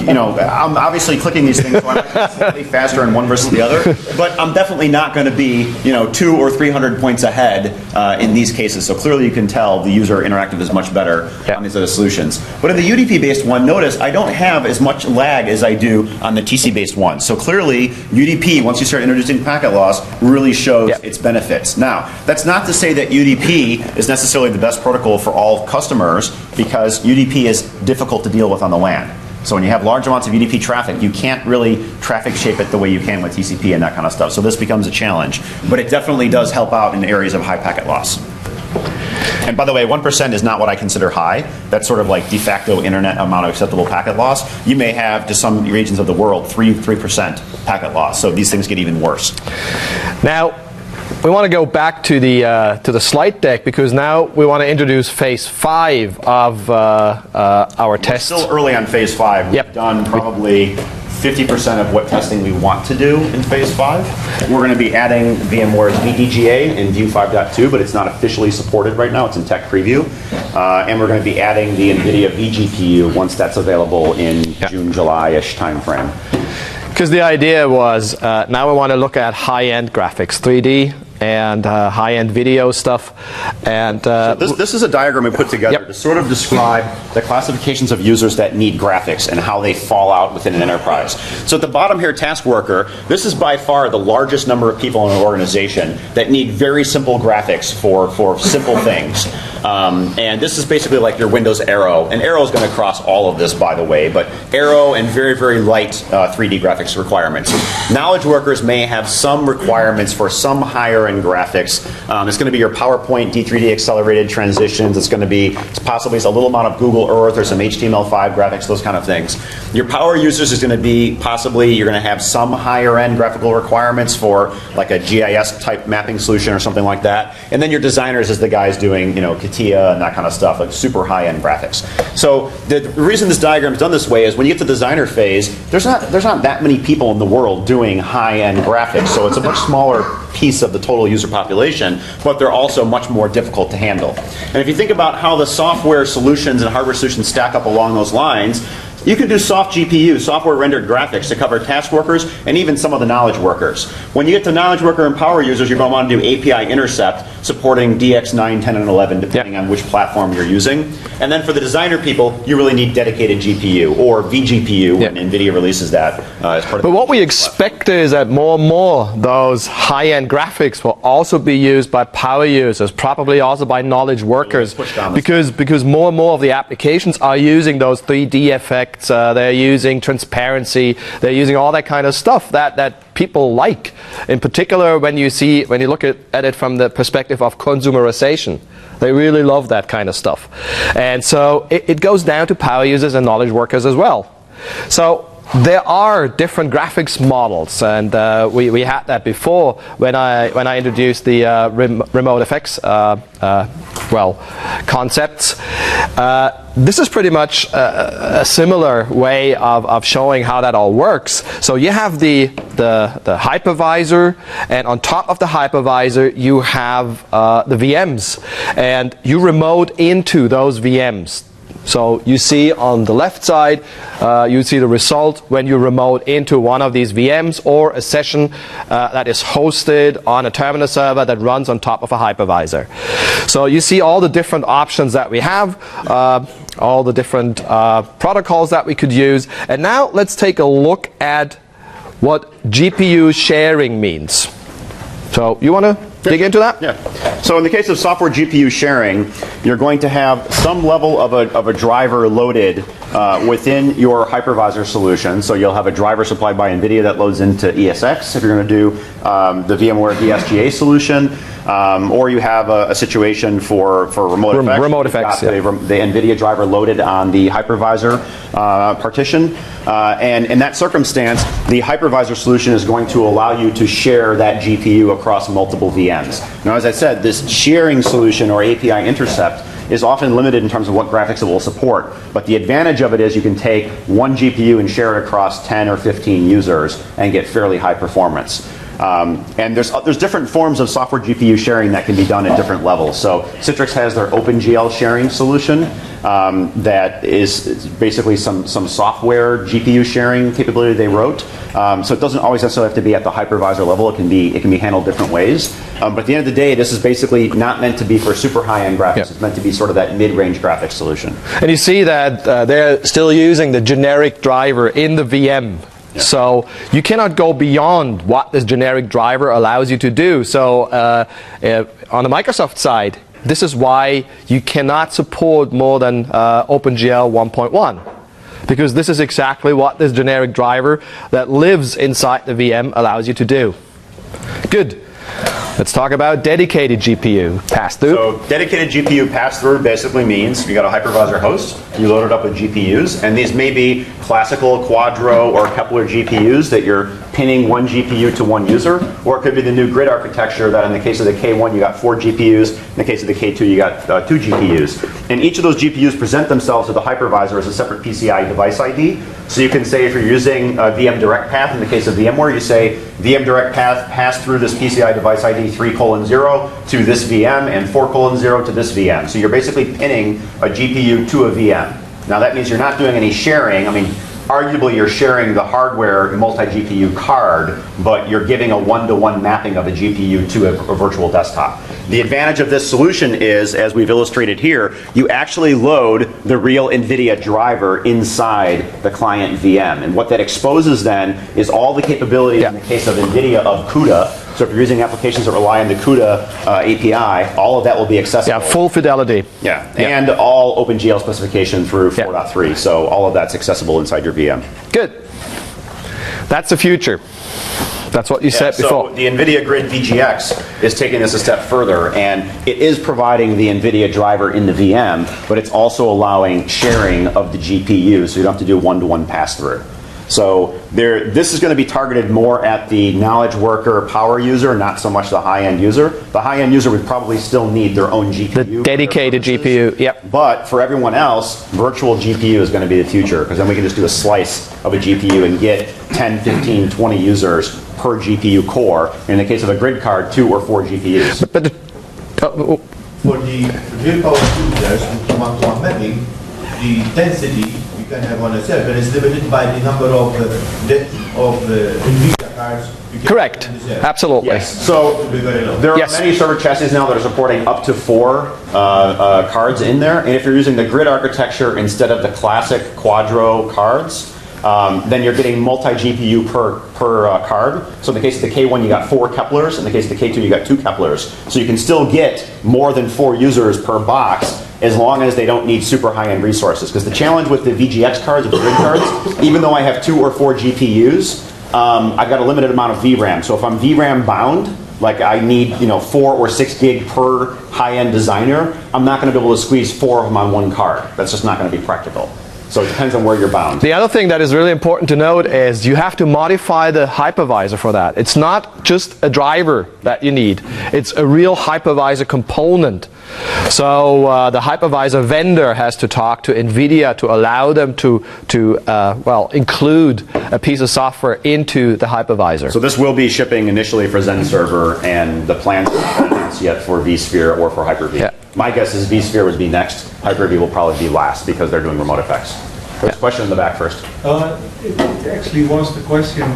Speaker 2: I'm obviously clicking these things, so I'm not slightly faster in one versus the other, but I'm definitely not going to be 200 or 300 points ahead in these cases. So clearly you can tell the user interactive is much better on these other solutions. But in the UDP-based one, notice I don't have as much lag as I do on the TC-based one. So clearly UDP, once you start introducing packet loss, really shows its benefits. Now, that's not to say that UDP is necessarily the best protocol for all customers, because UDP is difficult to deal with on the LAN. So when you have large amounts of UDP traffic, you can't really traffic shape it the way you can with TCP and that kind of stuff. So this becomes a challenge. But it definitely does help out in areas of high packet loss. And by the way, 1% is not what I consider high. That's sort of like de facto internet amount of acceptable packet loss. You may have, to some regions of the world, 3% packet loss. So these things get even worse.
Speaker 1: Now, we want to go back to the slide deck, because now we want to introduce phase 5 of our test.
Speaker 2: We're still early on phase 5. We've done probably 50% of what testing we want to do in phase 5. We're going to be adding VMware's VDGA in View 5.2, but it's not officially supported right now. It's in tech preview. And we're going to be adding the NVIDIA vGPU once that's available in June, July-ish timeframe.
Speaker 1: Because the idea was, now we want to look at high-end graphics, 3D, and high-end video stuff. And
Speaker 2: so this is a diagram we put together to sort of describe the classifications of users that need graphics and how they fall out within an enterprise. So at the bottom here, task worker, this is by far the largest number of people in an organization that need very simple graphics for simple things. And this is basically like your Windows Aero. And Aero is going to cross all of this, by the way, but Aero and very, very light 3D graphics requirements. Knowledge workers may have some requirements for some higher end graphics. It's going to be your PowerPoint D3D accelerated transitions. It's going to be possibly a little amount of Google Earth or some HTML5 graphics, those kind of things. Your power users is going to be possibly you're going to have some higher end graphical requirements for like a GIS type mapping solution or something like that. And then your designers is the guys doing CATIA and that kind of stuff, like super high end graphics. So the reason this diagram is done this way is when you get to the designer phase, there's not that many people in the world doing high end graphics. So it's a much smaller piece of the total user population, but they're also much more difficult to handle. And if you think about how the software solutions and hardware solutions stack up along those lines, you can do soft GPU, software rendered graphics, to cover task workers and even some of the knowledge workers. When you get to knowledge worker and power users, you're going to want to do API intercept supporting DX9, 10, and 11, depending on which platform you're using. And then for the designer people, you really need dedicated GPU or vGPU when NVIDIA releases that as part of.
Speaker 1: But what we expect is that more and more those high-end graphics will also be used by power users, probably also by knowledge workers, because more and more of the applications are using those 3D effects. They're using transparency. They're using all that kind of stuff that people like. In particular, when you look at it from the perspective of consumerization, they really love that kind of stuff. And so it goes down to power users and knowledge workers as well. So there are different graphics models, and we had that before when I introduced the RemoteFX concepts. This is pretty much a similar way of showing how that all works. So you have the hypervisor, and on top of the hypervisor you have the VMs, and you remote into those VMs. So you see on the left side, you see the result when you remote into one of these VMs or a session that is hosted on a terminal server that runs on top of a hypervisor. So you see all the different options that we have, all the different protocols that we could use. And now let's take a look at what GPU sharing means. So you want to dig into that?
Speaker 2: Yeah. So in the case of software GPU sharing, you're going to have some level of a driver loaded within your hypervisor solution. So you'll have a driver supplied by NVIDIA that loads into ESX if you're going to do the VMware VSGA solution. Or you have a situation for RemoteFX.
Speaker 1: RemoteFX,
Speaker 2: the NVIDIA driver loaded on the hypervisor partition. And in that circumstance, the hypervisor solution is going to allow you to share that GPU across multiple VMs. Now, as I said, this sharing solution or API intercept is often limited in terms of what graphics it will support. But the advantage of it is you can take one GPU and share it across 10 or 15 users and get fairly high performance. And there's different forms of software GPU sharing that can be done at different levels. So Citrix has their OpenGL sharing solution that is basically some software GPU sharing capability they wrote. So it doesn't always necessarily have to be at the hypervisor level. It can be handled different ways. But at the end of the day, this is basically not meant to be for super high-end graphics.
Speaker 1: Yep.
Speaker 2: It's meant to be sort of that mid-range graphics solution.
Speaker 1: And you see that they're still using the generic driver in the VM. Yeah. So you cannot go beyond what this generic driver allows you to do. So on the Microsoft side, this is why you cannot support more than OpenGL 1.1. Because this is exactly what this generic driver that lives inside the VM allows you to do. Good. Let's talk about dedicated GPU pass-through.
Speaker 2: So dedicated GPU pass-through basically means you got a hypervisor host, you load it up with GPUs, and these may be classical Quadro or Kepler GPUs that you're pinning one GPU to one user, or it could be the new grid architecture that in the case of the K1 you got 4 GPUs, in the case of the K2 you got 2 GPUs. And each of those GPUs present themselves to the hypervisor as a separate PCI device ID. So you can say if you're using VM direct path, in the case of VMware, you say VM direct path pass through this PCI device ID 3:0 to this VM and 4:0 to this VM. So you're basically pinning a GPU to a VM. Now that means you're not doing any sharing. I mean, arguably you're sharing the hardware multi-GPU card, but you're giving a one-to-one mapping of a GPU to a virtual desktop. The advantage of this solution is, as we've illustrated here, you actually load the real NVIDIA driver inside the client VM. And what that exposes then is all the capabilities in the case of NVIDIA of CUDA. So if you're using applications that rely on the CUDA API, all of that will be accessible.
Speaker 1: Yeah, full fidelity.
Speaker 2: Yeah, and all OpenGL specification through 4.3. So all of that's accessible inside your VM.
Speaker 1: Good. That's the future. That's what you said before.
Speaker 2: So the NVIDIA Grid VGX is taking this a step further, and it is providing the NVIDIA driver in the VM, but it's also allowing sharing of the GPU, so you don't have to do one-to-one pass-through. So this is going to be targeted more at the knowledge worker power user, not so much the high-end user. The high-end user would probably still need their own GPU.
Speaker 1: The dedicated GPU, yep.
Speaker 2: But for everyone else, virtual GPU is going to be the future, because then we can just do a slice of a GPU and get 10, 15, 20 users per GPU core. In the case of a grid card, 2 or 4 GPUs.
Speaker 4: For the real power users with one-to-one mapping, the density you can have on a server is limited by the number of NVIDIA cards.
Speaker 1: Correct. Absolutely.
Speaker 2: Yes. So there are many server chassis now that are supporting up to 4 cards in there. And if you're using the grid architecture instead of the classic Quadro cards, then you're getting multi-GPU per card. So in the case of the K1, you got 4 Keplers. In the case of the K2, you got 2 Keplers. So you can still get more than 4 users per box as long as they don't need super high-end resources. Because the challenge with the VGX cards, with the grid cards, even though I have 2 or 4 GPUs, I've got a limited amount of VRAM. So if I'm VRAM bound, like I need 4 or 6 gig per high-end designer, I'm not going to be able to squeeze 4 of them on one card. That's just not going to be practical. So it depends on where you're bound.
Speaker 1: The other thing that is really important to note is you have to modify the hypervisor for that. It's not just a driver that you need. It's a real hypervisor component. So the hypervisor vendor has to talk to NVIDIA to allow them to include a piece of software into the hypervisor.
Speaker 2: So this will be shipping initially for Zen Server, and the plans aren't announced yet for vSphere or for Hyper-V.
Speaker 1: Yeah.
Speaker 2: My guess is vSphere would be next. Hyper-V will probably be last because they're doing RemoteFX. There's a question in the back first.
Speaker 5: It actually was the question,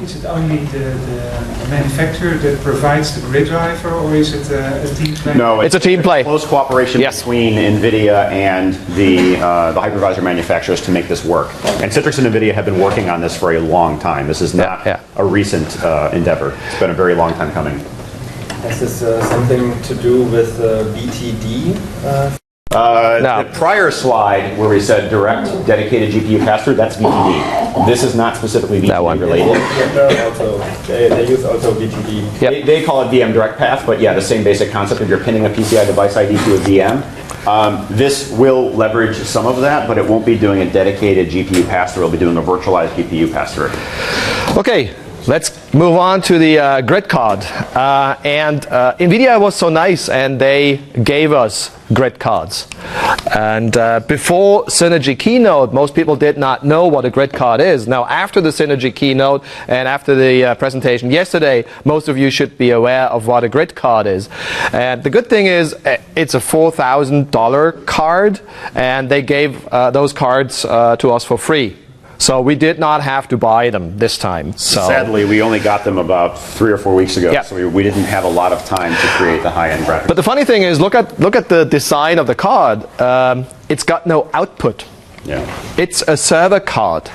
Speaker 5: is it only the manufacturer that provides the grid driver, or is it a team play?
Speaker 2: No,
Speaker 1: it's a team play.
Speaker 2: Close cooperation between NVIDIA and the hypervisor manufacturers to make this work. And Citrix and NVIDIA have been working on this for a long time. This is not a recent endeavor. It's been a very long time coming.
Speaker 3: Has this something to do with BTD?
Speaker 2: No. The prior slide where we said direct dedicated GPU pass-through, that's BTD. This is not specifically BTD related.
Speaker 3: They use also BTD.
Speaker 2: Yep. They call it VM direct path, but yeah, the same basic concept of you're pinning a PCI device ID to a VM. This will leverage some of that, but it won't be doing a dedicated GPU pass-through. It'll be doing a virtualized GPU pass-through.
Speaker 1: Okay, let's move on to the grid card. NVIDIA was so nice and they gave us grid cards. And before Synergy Keynote, most people did not know what a grid card is. Now, after the Synergy Keynote and after the presentation yesterday, most of you should be aware of what a grid card is. And the good thing is it's a $4,000 card, and they gave those cards to us for free. So we did not have to buy them this time. So
Speaker 2: sadly, we only got them about 3 or 4 weeks ago,
Speaker 1: yeah.
Speaker 2: so we didn't have a lot of time to create the high-end graphics.
Speaker 1: But the funny thing is, look at the design of the card. It's got no output.
Speaker 2: Yeah.
Speaker 1: It's a server card.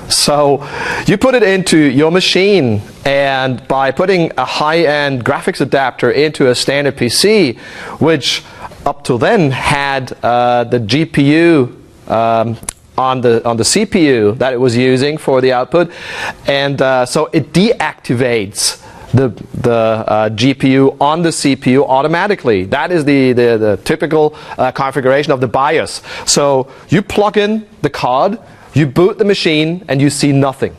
Speaker 1: So you put it into your machine, and by putting a high-end graphics adapter into a standard PC, which up till then had the GPU on the CPU that it was using for the output, and so it deactivates the GPU on the CPU automatically. That is the typical configuration of the BIOS. So you plug in the card, you boot the machine, and you see nothing.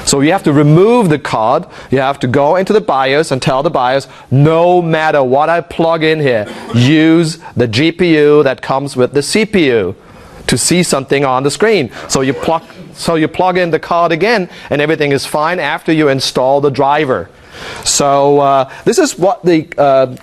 Speaker 1: So you have to remove the card, you have to go into the BIOS and tell the BIOS, no matter what I plug in here, use the GPU that comes with the CPU to see something on the screen. So you plug in the card again, and everything is fine after you install the driver. So this is what the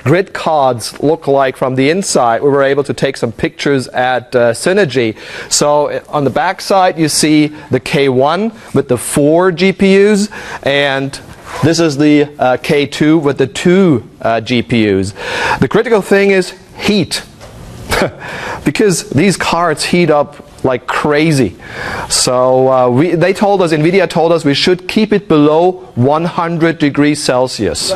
Speaker 1: grid cards look like from the inside. We were able to take some pictures at Synergy. So on the back side you see the K1 with the 4 GPUs, and this is the K2 with the 2 GPUs. The critical thing is heat. Because these cards heat up like crazy. So NVIDIA told us we should keep it below 100 degrees Celsius.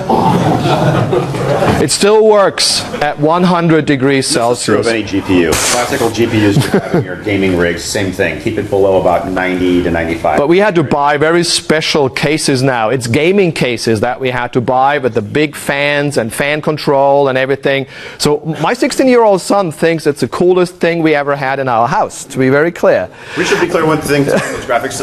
Speaker 1: It still works at 100 degrees Celsius.
Speaker 2: True of any GPU. Classical GPUs you have in your gaming rigs, same thing. Keep it below about 90 to 95.
Speaker 1: But we had to buy very special cases now. It's gaming cases that we had to buy with the big fans and fan control and everything. So my 16-year-old son thinks it's the coolest thing we ever had in our house, to be very clear.
Speaker 2: We should be clear one thing. Those graphics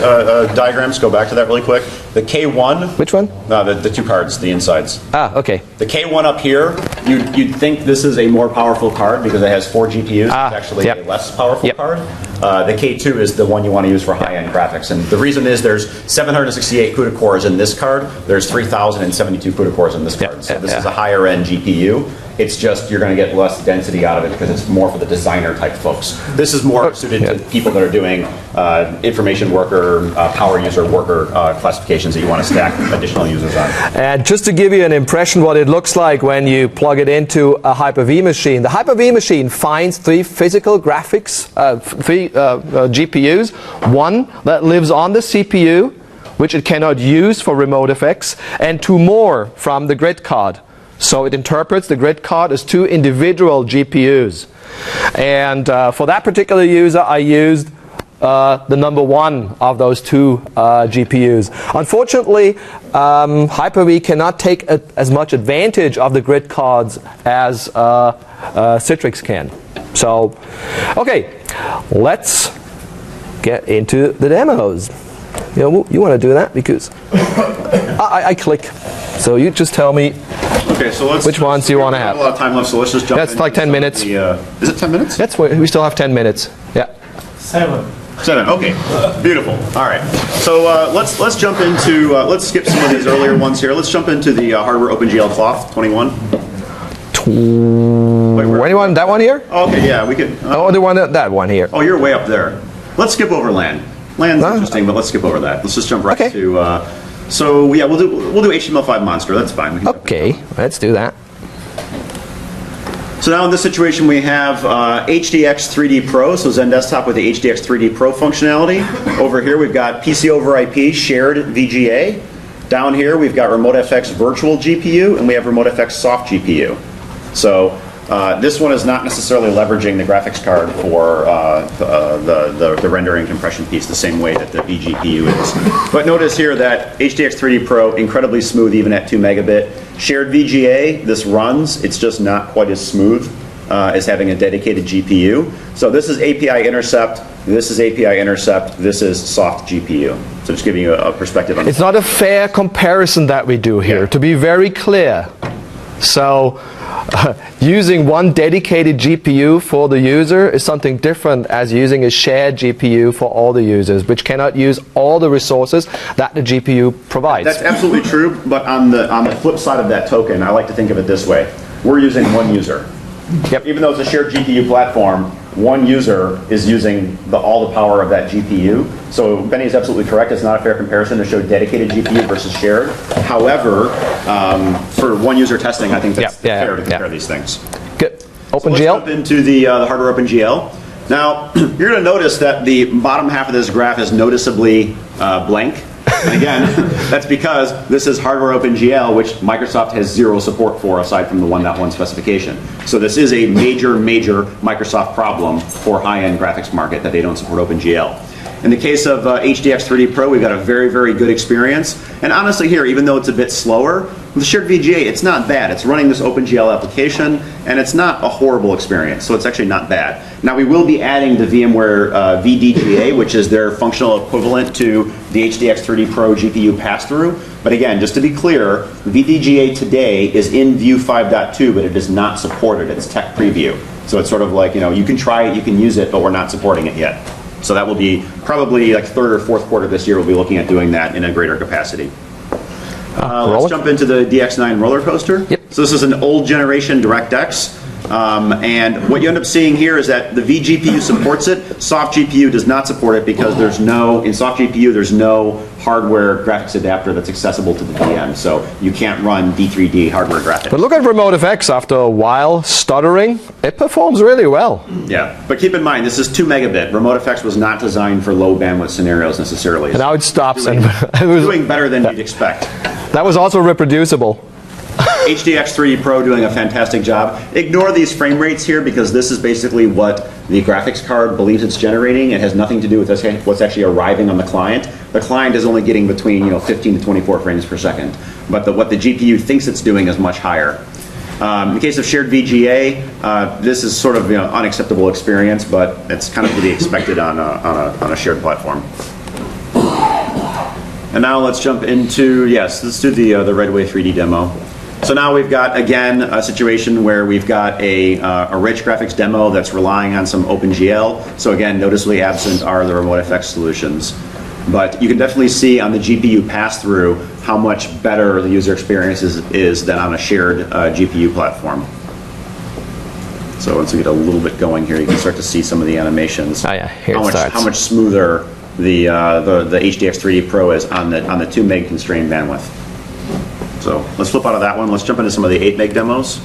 Speaker 2: diagrams, go back to that really quick. The K1.
Speaker 1: Which one?
Speaker 2: The 2 cards, the insides.
Speaker 1: Ah, okay.
Speaker 2: The K1 up here, you'd think this is a more powerful card because it has 4 GPUs. It's actually a less powerful card. The K2 is the one you want to use for high-end graphics. And the reason is there's 768 CUDA cores in this card. There's 3,072 CUDA cores in this card. So this is a higher-end GPU. It's just you're going to get less density out of it because it's more for the designer type folks. This is more suited to people that are doing information worker, power user worker classifications that you want to stack additional users on.
Speaker 1: And just to give you an impression what it looks like when you plug it into a Hyper-V machine. The Hyper-V machine finds 3 physical graphics, 3 GPUs. One that lives on the CPU, which it cannot use for RemoteFX, and 2 more from the grid card. So it interprets the grid card as 2 individual GPUs. And for that particular user, I used the number 1 of those 2 GPUs. Unfortunately, Hyper-V cannot take as much advantage of the grid cards as Citrix can. So, okay, let's get into the demos. You want to do that because I click. So you just tell me.
Speaker 2: Okay, so
Speaker 1: which ones do you want to have?
Speaker 2: We have a lot of time left, so let's just jump
Speaker 1: That's like 10 minutes.
Speaker 2: Is it 10 minutes?
Speaker 1: We still have 10 minutes. Yeah.
Speaker 3: 7.
Speaker 2: 7. Okay, beautiful. All right. So let's jump into let's skip some of these earlier ones here. Let's jump into the hardware OpenGL cloth 21.
Speaker 1: 21. That one here?
Speaker 2: Oh, okay, yeah, we could.
Speaker 1: The one that one here.
Speaker 2: Oh, you're way up there. Let's skip over LAN. LAN's interesting, but let's skip over that. Let's just jump right to. So yeah, we'll do HTML5 monster. That's fine.
Speaker 1: Okay, let's do that.
Speaker 2: So now in this situation we have HDX 3D Pro, so Zen Desktop with the HDX 3D Pro functionality. Over here we've got PC over IP shared VGA. Down here we've got RemoteFX virtual GPU, and we have RemoteFX soft GPU. So this one is not necessarily leveraging the graphics card for the rendering compression piece the same way that the vGPU is. But notice here that HDX 3D Pro, incredibly smooth even at 2 megabit. Shared VGA, this runs, it's just not quite as smooth as having a dedicated GPU. So this is API intercept, this is API intercept, this is soft GPU. So just giving you a perspective on
Speaker 1: It's not a fair comparison that we do here,
Speaker 2: Yeah.
Speaker 1: to be very clear. So using one dedicated GPU for the user is something different as using a shared GPU for all the users, which cannot use all the resources that the GPU provides.
Speaker 2: That's absolutely true, but on the flip side of that token, I like to think of it this way. We're using one user.
Speaker 1: Yep.
Speaker 2: Even though it's a shared GPU platform, one user is using all the power of that GPU. So Benny is absolutely correct. It's not a fair comparison to show dedicated GPU versus shared. However, for one user testing, I think that's fair to compare these things.
Speaker 1: Good.
Speaker 2: So let's
Speaker 1: OpenGL.
Speaker 2: jump into the hardware OpenGL. Now, you're going to notice that the bottom half of this graph is noticeably blank. And again, that's because this is hardware OpenGL, which Microsoft has zero support for aside from the 1.1 specification. So this is a major, major Microsoft problem for high-end graphics market that they don't support OpenGL. In the case of HDX 3D Pro, we've got a very, very good experience. And honestly here, even though it's a bit slower, with shared VGA, it's not bad. It's running this OpenGL application, and it's not a horrible experience. So it's actually not bad. Now we will be adding the VMware VDGA, which is their functional equivalent to the HDX 3D Pro GPU pass-through. But again, just to be clear, VDGA today is in View 5.2, but it is not supported. It's tech preview. So it's sort of like, you can try it, you can use it, but we're not supporting it yet. So that will be probably like third or fourth quarter this year, we'll be looking at doing that in a greater capacity. Let's jump into the DX9 roller coaster.
Speaker 1: Yep.
Speaker 2: So this is an old generation DirectX. And what you end up seeing here is that the vGPU supports it. Soft GPU does not support it because in soft GPU there's no hardware graphics adapter that's accessible to the VM. So you can't run D3D hardware graphics.
Speaker 1: But look at RemoteFX. After a while stuttering, it performs really well.
Speaker 2: Yeah, but keep in mind, this is 2 megabit. RemoteFX was not designed for low bandwidth scenarios necessarily.
Speaker 1: And now it stops.
Speaker 2: Doing better than you'd expect.
Speaker 1: That was also reproducible.
Speaker 2: HDX 3D Pro doing a fantastic job. Ignore these frame rates here because this is basically what the graphics card believes it's generating. It has nothing to do with what's actually arriving on the client. The client is only getting between 15 to 24 frames per second. But what the GPU thinks it's doing is much higher. In the case of shared VGA, this is sort of unacceptable experience, but it's kind of to be expected on a shared platform. And now let's jump into, let's do the Redway 3D demo. So now we've got, again, a situation where we've got a rich graphics demo that's relying on some OpenGL. So again, noticeably absent are the RemoteFX solutions. But you can definitely see on the GPU pass-through how much better the user experience is than on a shared GPU platform. So once we get a little bit going here, you can start to see some of the animations.
Speaker 1: Oh yeah, here it starts.
Speaker 2: How much smoother the HDX 3D Pro is on the 2 meg constrained bandwidth. So let's flip out of that one. Let's jump into some of the 8 meg demos.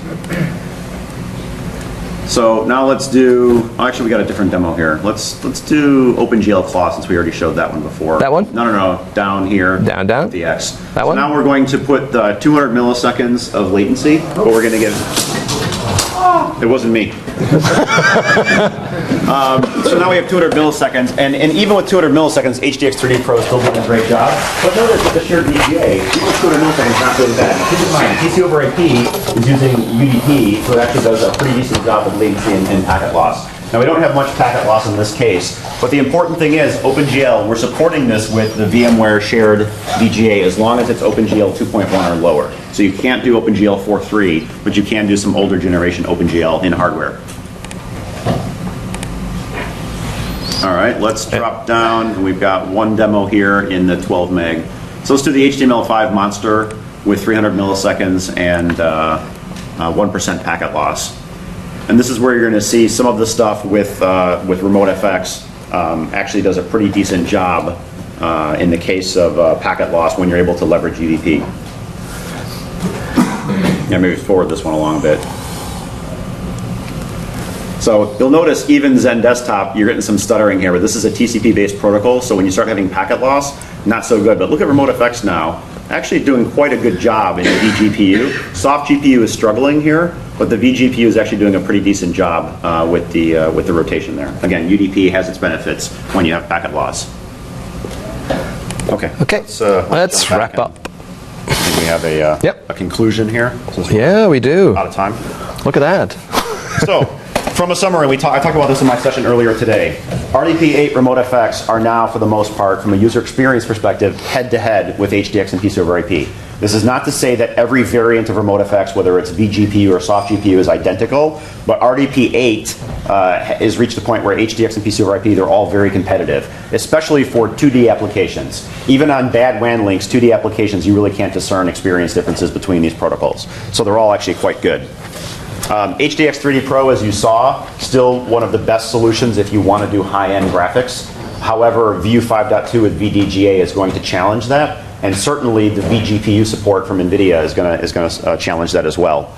Speaker 2: So now let's do, actually we got a different demo here. Let's do OpenGL Claw since we already showed that one before.
Speaker 1: That one?
Speaker 2: No, down here.
Speaker 1: Down.
Speaker 2: The X.
Speaker 1: That one?
Speaker 2: So now we're going to put 200 milliseconds of latency, but we're going to get, it wasn't me. So now we have 200 milliseconds, and even with 200 milliseconds, HDX 3D Pro is still doing a great job. But notice with the shared VGA, even with 200 milliseconds, not doing bad. Keep in mind, PC over IP is using UDP, so it actually does a pretty decent job of latency and packet loss. Now we don't have much packet loss in this case, but the important thing is OpenGL, we're supporting this with the VMware shared VGA as long as it's OpenGL 2.1 or lower. So you can't do OpenGL 4.3, but you can do some older generation OpenGL in hardware. All right, let's drop down, and we've got one demo here in the 12 meg. So let's do the HTML5 monster with 300 milliseconds and 1% packet loss. And this is where you're going to see some of the stuff with RemoteFX actually does a pretty decent job in the case of packet loss when you're able to leverage UDP. Yeah, maybe forward this one along a bit. So you'll notice even Zen Desktop, you're getting some stuttering here, but this is a TCP-based protocol, so when you start having packet loss, not so good. But look at RemoteFX now, actually doing quite a good job in the vGPU. Soft GPU is struggling here, but the vGPU is actually doing a pretty decent job with the rotation there. Again, UDP has its benefits when you have packet loss. Okay.
Speaker 1: Let's wrap up.
Speaker 2: I think we have a conclusion here.
Speaker 1: Yeah, we do.
Speaker 2: Out of time.
Speaker 1: Look at that.
Speaker 2: So, from a summary, I talked about this in my session earlier today. RDP8 RemoteFX are now, for the most part, from a user experience perspective, head-to-head with HDX and PC over IP. This is not to say that every variant of RemoteFX, whether it's vGPU or soft GPU, is identical, but RDP8 has reached a point where HDX and PC over IP, they're all very competitive, especially for 2D applications. Even on bad WAN links, 2D applications, you really can't discern experience differences between these protocols. So they're all actually quite good. HDX 3D Pro, as you saw, still one of the best solutions if you want to do high-end graphics. However, View 5.2 with VDGA is going to challenge that, and certainly the vGPU support from NVIDIA is going to challenge that as well.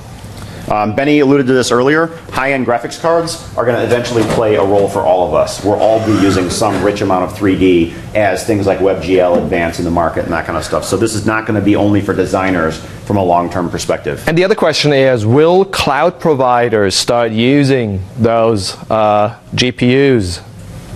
Speaker 2: Benny alluded to this earlier. High-end graphics cards are going to eventually play a role for all of us. We'll all be using some rich amount of 3D as things like WebGL advance in the market and that kind of stuff. So this is not going to be only for designers from a long-term perspective.
Speaker 1: And the other question is, will cloud providers start using those GPUs?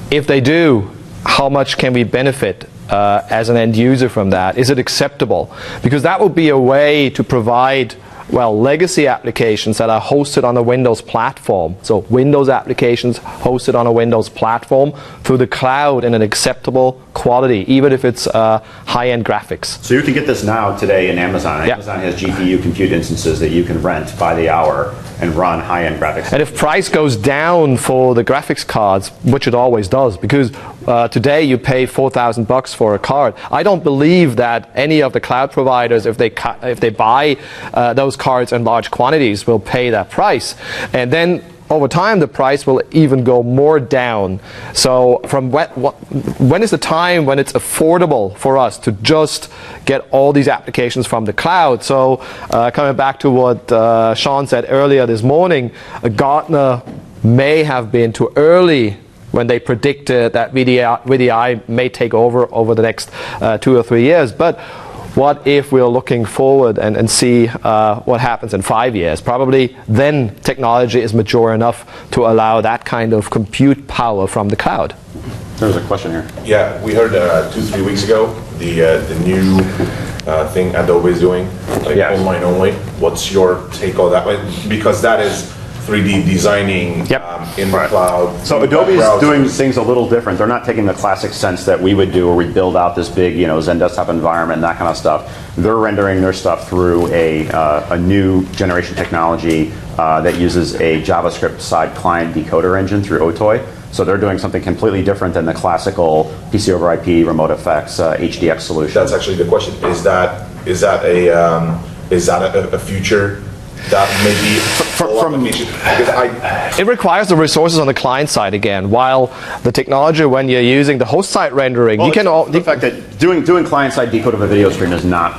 Speaker 1: If they do, how much can we benefit as an end user from that? Is it acceptable? Because that would be a way to provide, well, legacy applications that are hosted on a Windows platform. So Windows applications hosted on a Windows platform through the cloud in an acceptable quality, even if it's high-end graphics.
Speaker 2: So you can get this now today in Amazon.
Speaker 1: Yeah.
Speaker 2: Amazon has GPU compute instances that you can rent by the hour and run high-end graphics.
Speaker 1: And if price goes down for the graphics cards, which it always does, because today you pay $4,000 for a card, I don't believe that any of the cloud providers, if they buy those cards in large quantities, will pay that price. And then over time, the price will even go more down. So from when is the time when it's affordable for us to just get all these applications from the cloud? So coming back to what Sean said earlier this morning, Gartner may have been too early when they predicted that VDI may take over the next 2 or 3 years. But what if we're looking forward and see what happens in 5 years? Probably then technology is mature enough to allow that kind of compute power from the cloud.
Speaker 2: There's a question here.
Speaker 6: Yeah, we heard 2-3 weeks ago the new thing Adobe is doing, like online only. What's your take on that? Because that is 3D designing in the cloud.
Speaker 2: So Adobe's doing things a little different. They're not taking the classic sense that we would do where we build out this big, Zen desktop environment and that kind of stuff. They're rendering their stuff through a new generation technology that uses a JavaScript side client decoder engine through OTOI. So they're doing something completely different than the classical PC over IP RemoteFX HDX solution.
Speaker 6: That's actually the question. Is that a future? That may be
Speaker 1: it requires the resources on the client side again, while the technology, when you're using the host side rendering,
Speaker 2: the fact that doing client side decode of a video stream is not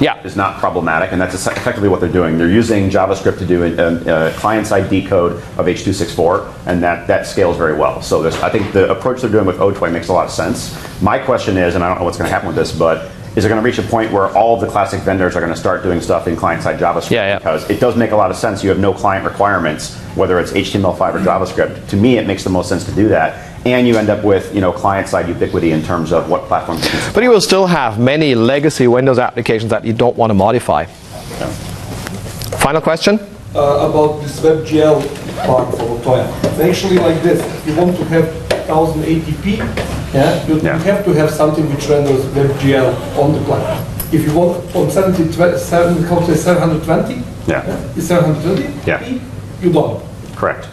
Speaker 2: problematic, and that's effectively what they're doing. They're using JavaScript to do a client side decode of H.264, and that scales very well. So I think the approach they're doing with OTOI makes a lot of sense. My question is, and I don't know what's going to happen with this, but is it going to reach a point where all of the classic vendors are going to start doing stuff in client-side JavaScript? Because it does make a lot of sense. You have no client requirements, whether it's HTML5 or JavaScript. To me, it makes the most sense to do that. And you end up with client-side ubiquity in terms of what platforms you can support.
Speaker 1: But you will still have many legacy Windows applications that you don't want to modify. Final question?
Speaker 3: About this WebGL part for Toya. It's actually like this. If you want to have 1080p, you have to have something which renders WebGL on the client. If you want on 720, you don't.
Speaker 2: Correct.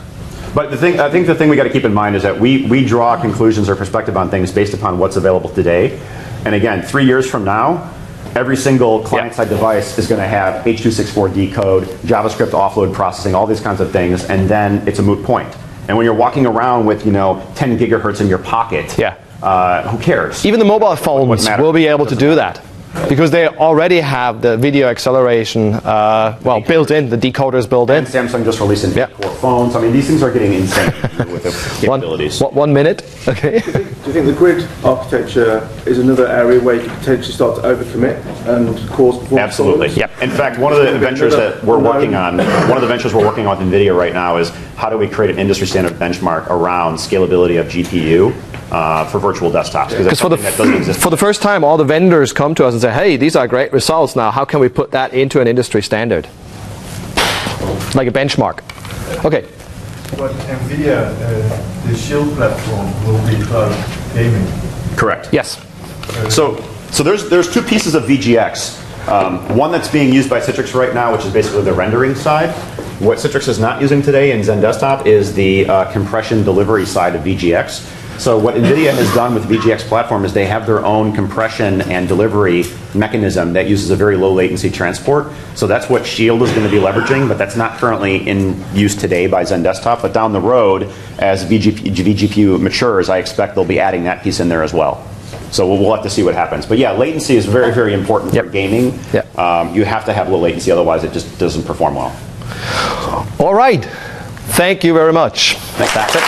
Speaker 2: But I think the thing we got to keep in mind is that we draw conclusions or perspective on things based upon what's available today. And again, 3 years from now, every single client-side device is going to have H.264 decode, JavaScript offload processing, all these kinds of things, and then it's a moot point. And when you're walking around with 10 gigahertz in your pocket, who cares?
Speaker 1: Even the mobile phones will be able to do that, because they already have the video acceleration built in, the decoders built in.
Speaker 2: And Samsung just released an 8-core phone. So I mean, these things are getting insane with the capabilities.
Speaker 1: 1 minute? Okay.
Speaker 7: Do you think the grid architecture is another area where you could potentially start to overcommit and cause performance?
Speaker 2: Absolutely. Yep. In fact, one of the ventures that we're working on, with NVIDIA right now is how do we create an industry standard benchmark around scalability of GPU for virtual desktops? Because
Speaker 1: for the first time, all the vendors come to us and say, hey, these are great results now. How can we put that into an industry standard? Like a benchmark. Okay.
Speaker 8: But NVIDIA, the Shield platform will be cloud gaming.
Speaker 2: Correct.
Speaker 1: Yes.
Speaker 2: So there's two pieces of VGX. One that's being used by Citrix right now, which is basically the rendering side. What Citrix is not using today in Zen Desktop is the compression delivery side of VGX. So what NVIDIA has done with the VGX platform is they have their own compression and delivery mechanism that uses a very low latency transport. So that's what Shield is going to be leveraging, but that's not currently in use today by Zen Desktop. But down the road, as vGPU matures, I expect they'll be adding that piece in there as well. So we'll have to see what happens. But yeah, latency is very, very important for gaming.
Speaker 1: Yep.
Speaker 2: You have to have low latency, otherwise it just doesn't perform well.
Speaker 1: All right. Thank you very much.
Speaker 2: Thanks, Patrick.